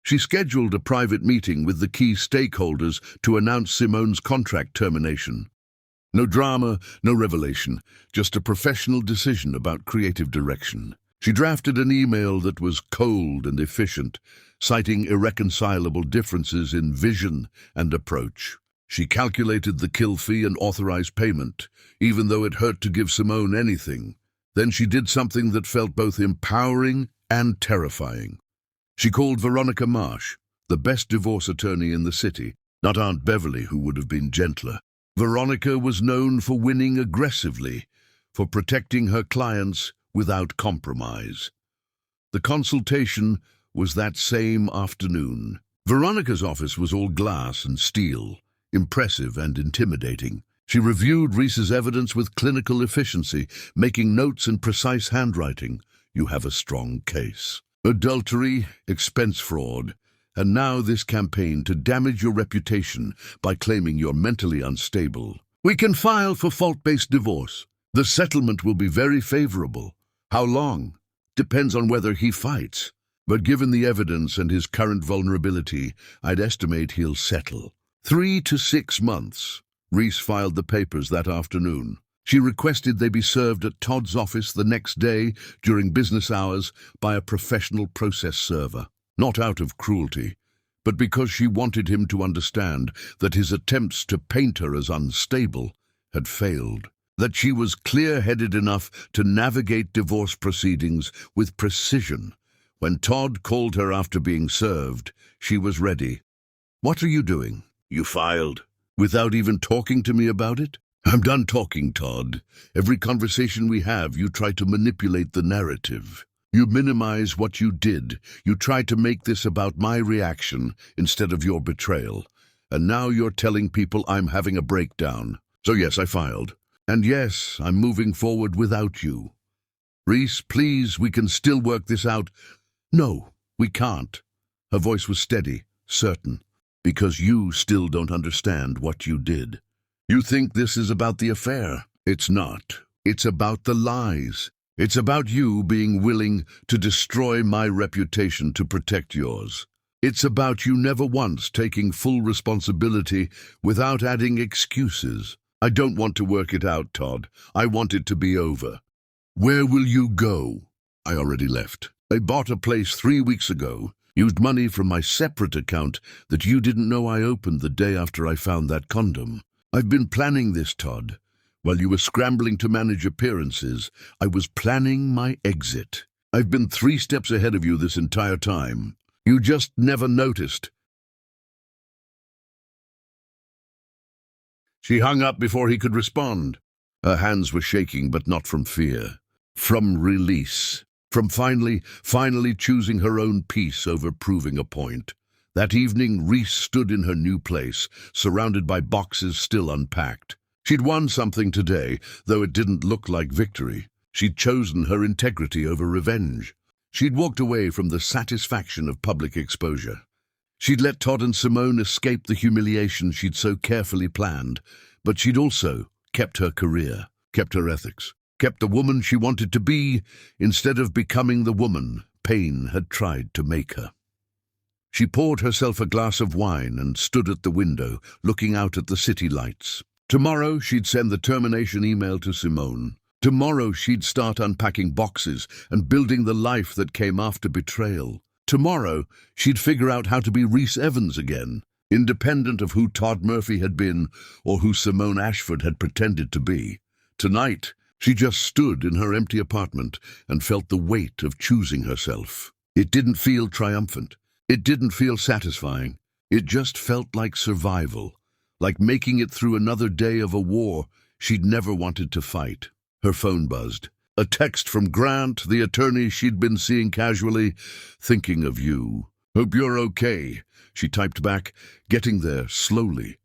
She scheduled a private meeting with the key stakeholders to announce Simone's contract termination. No drama, no revelation, just a professional decision about creative direction. She drafted an email that was cold and efficient, citing irreconcilable differences in vision and approach. She calculated the kill fee and authorized payment, even though it hurt to give Simone anything. Then she did something that felt both empowering and terrifying. She called Veronica Marsh, the best divorce attorney in the city, not Aunt Beverly, who would have been gentler. Veronica was known for winning aggressively, for protecting her clients without compromise. The consultation was that same afternoon. Veronica's office was all glass and steel, impressive and intimidating. She reviewed Reese's evidence with clinical efficiency, making notes in precise handwriting. "You have a strong case. Adultery, expense fraud, and now this campaign to damage your reputation by claiming you're mentally unstable. We can file for fault-based divorce. The settlement will be very favorable. How long? Depends on whether he fights. But given the evidence and his current vulnerability, I'd estimate he'll settle. 3 to 6 months. Reese filed the papers that afternoon. She requested they be served at Todd's office the next day during business hours by a professional process server. Not out of cruelty, but because she wanted him to understand that his attempts to paint her as unstable had failed. That she was clear-headed enough to navigate divorce proceedings with precision. When Todd called her after being served, she was ready. "What are you doing?" "You filed." "Without even talking to me about it?" "I'm done talking, Todd. Every conversation we have, you try to manipulate the narrative. You minimize what you did. You try to make this about my reaction instead of your betrayal. And now you're telling people I'm having a breakdown. So yes, I filed. And yes, I'm moving forward without you. Reese, please, we can still work this out." "No, we can't." Her voice was steady, certain. "Because you still don't understand what you did. You think this is about the affair. It's not. It's about the lies. It's about you being willing to destroy my reputation to protect yours. It's about you never once taking full responsibility without adding excuses. I don't want to work it out, Todd. I want it to be over. Where will you go? I already left. I bought a place 3 weeks ago, used money from my separate account that you didn't know I opened the day after I found that condom. I've been planning this, Todd. While you were scrambling to manage appearances, I was planning my exit. I've been 3 steps ahead of you this entire time. You just never noticed. She hung up before he could respond. Her hands were shaking, but not from fear. From release. From finally choosing her own peace over proving a point. That evening, Reese stood in her new place, surrounded by boxes still unpacked. She'd won something today, though it didn't look like victory. She'd chosen her integrity over revenge. She'd walked away from the satisfaction of public exposure. She'd let Todd and Simone escape the humiliation she'd so carefully planned, but she'd also kept her career, kept her ethics, kept the woman she wanted to be instead of becoming the woman pain had tried to make her. She poured herself a glass of wine and stood at the window, looking out at the city lights. Tomorrow she'd send the termination email to Simone. Tomorrow she'd start unpacking boxes and building the life that came after betrayal. Tomorrow she'd figure out how to be Reese Evans again, independent of who Todd Murphy had been or who Simone Ashford had pretended to be. Tonight, she just stood in her empty apartment and felt the weight of choosing herself. It didn't feel triumphant. It didn't feel satisfying. It just felt like survival, like making it through another day of a war she'd never wanted to fight. Her phone buzzed. A text from Grant, the attorney she'd been seeing casually. "Thinking of you. Hope you're okay," she typed back, "getting there slowly."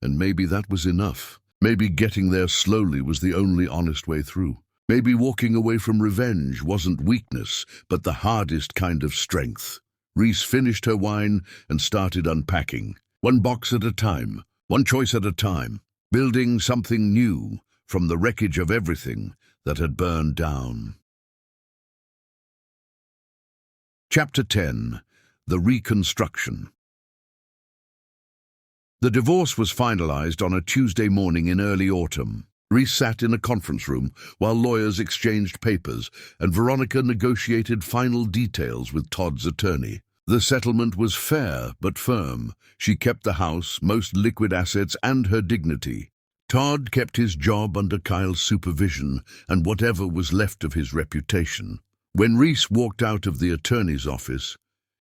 And maybe that was enough. Maybe getting there slowly was the only honest way through. Maybe walking away from revenge wasn't weakness, but the hardest kind of strength. Reese finished her wine and started unpacking. One box at a time, one choice at a time, building something new from the wreckage of everything that had burned down. Chapter 10. The Reconstruction. The divorce was finalized on a Tuesday morning in early autumn. Reese sat in a conference room while lawyers exchanged papers and Veronica negotiated final details with Todd's attorney. The settlement was fair but firm. She kept the house, most liquid assets, and her dignity. Todd kept his job under Kyle's supervision and whatever was left of his reputation. When Reese walked out of the attorney's office,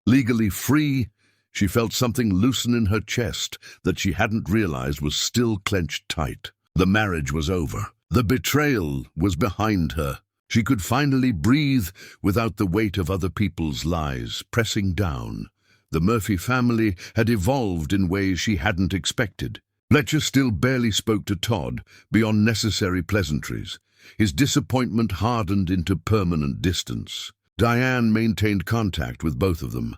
legally free, she felt something loosen in her chest that she hadn't realized was still clenched tight. The marriage was over. The betrayal was behind her. She could finally breathe without the weight of other people's lies pressing down. The Murphy family had evolved in ways she hadn't expected. Fletcher still barely spoke to Todd beyond necessary pleasantries. His disappointment hardened into permanent distance. Diane maintained contact with both of them,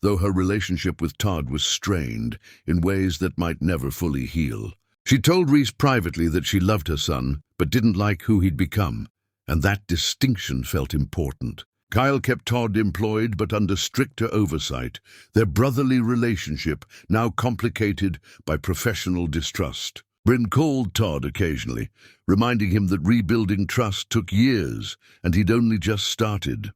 though her relationship with Todd was strained in ways that might never fully heal. She told Reese privately that she loved her son, but didn't like who he'd become, and that distinction felt important. Kyle kept Todd employed but under stricter oversight, their brotherly relationship now complicated by professional distrust. Bryn called Todd occasionally, reminding him that rebuilding trust took years and he'd only just started.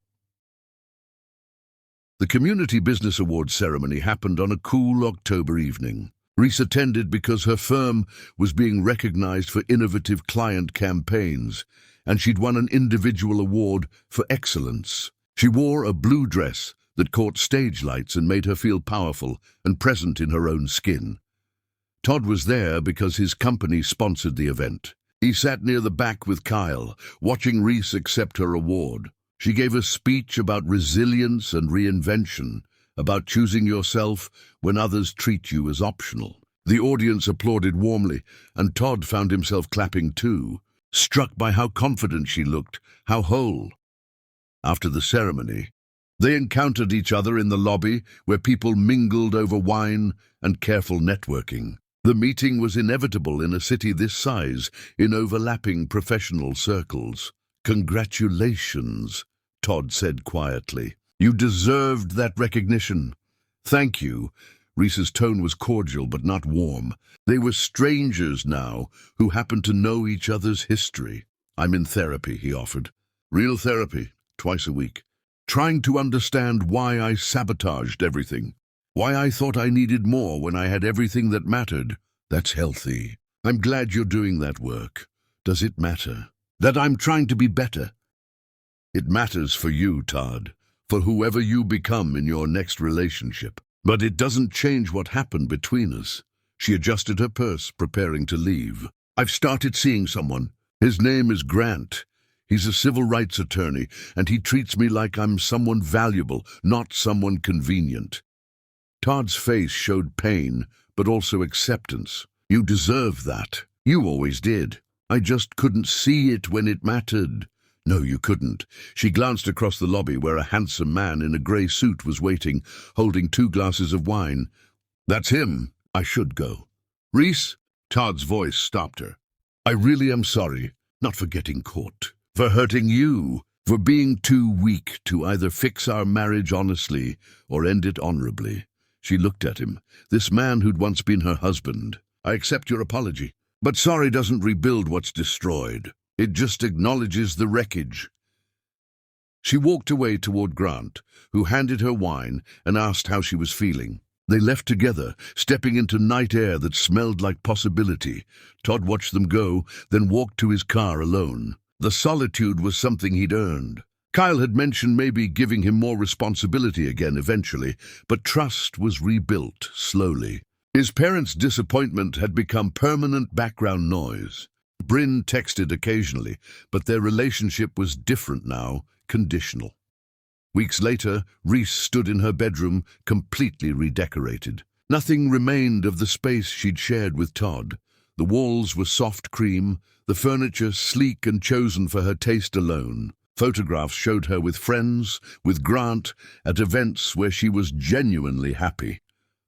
The Community Business Awards ceremony happened on a cool October evening. Reese attended because her firm was being recognized for innovative client campaigns, and she'd won an individual award for excellence. She wore a blue dress that caught stage lights and made her feel powerful and present in her own skin. Todd was there because his company sponsored the event. He sat near the back with Kyle, watching Reese accept her award. She gave a speech about resilience and reinvention, about choosing yourself when others treat you as optional. The audience applauded warmly, and Todd found himself clapping too, struck by how confident she looked, how whole. After the ceremony, they encountered each other in the lobby where people mingled over wine and careful networking. The meeting was inevitable in a city this size, in overlapping professional circles. "Congratulations," Todd said quietly. "You deserved that recognition. Thank you. Reese's tone was cordial but not warm. They were strangers now who happened to know each other's history. I'm in therapy, he offered. Real therapy, twice a week. Trying to understand why I sabotaged everything. Why I thought I needed more when I had everything that mattered. That's healthy. I'm glad you're doing that work. Does it matter? That I'm trying to be better? It matters for you, Todd, for whoever you become in your next relationship. But it doesn't change what happened between us. She adjusted her purse, preparing to leave. I've started seeing someone. His name is Grant. He's a civil rights attorney, and he treats me like I'm someone valuable, not someone convenient. Todd's face showed pain, but also acceptance. You deserve that. You always did. I just couldn't see it when it mattered. No, you couldn't. She glanced across the lobby where a handsome man in a grey suit was waiting, holding 2 glasses of wine. That's him. I should go. Reese? Todd's voice stopped her. I really am sorry, not for getting caught, for hurting you, for being too weak to either fix our marriage honestly or end it honorably. She looked at him, this man who'd once been her husband. I accept your apology, but sorry doesn't rebuild what's destroyed. It just acknowledges the wreckage. She walked away toward Grant, who handed her wine and asked how she was feeling. They left together, stepping into night air that smelled like possibility. Todd watched them go, then walked to his car alone. The solitude was something he'd earned. Kyle had mentioned maybe giving him more responsibility again eventually, but trust was rebuilt slowly. His parents' disappointment had become permanent background noise. Bryn texted occasionally, but their relationship was different now, conditional. Weeks later, Reese stood in her bedroom, completely redecorated. Nothing remained of the space she'd shared with Todd. The walls were soft cream, the furniture sleek and chosen for her taste alone. Photographs showed her with friends, with Grant, at events where she was genuinely happy.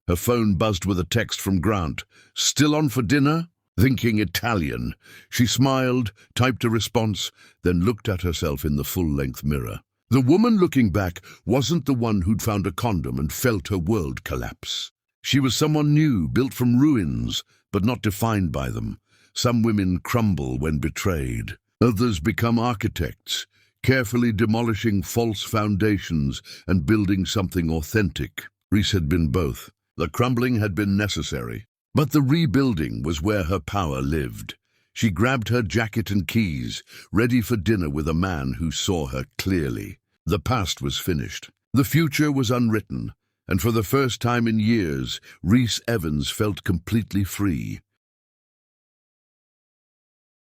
Her phone buzzed with a text from Grant. Still on for dinner? Thinking Italian. She smiled, typed a response, then looked at herself in the full-length mirror. The woman looking back wasn't the one who'd found a condom and felt her world collapse. She was someone new, built from ruins, but not defined by them. Some women crumble when betrayed. Others become architects, carefully demolishing false foundations and building something authentic. Reese had been both. The crumbling had been necessary, but the rebuilding was where her power lived. She grabbed her jacket and keys, ready for dinner with a man who saw her clearly. The past was finished. The future was unwritten, and for the first time in years, Reese Evans felt completely free.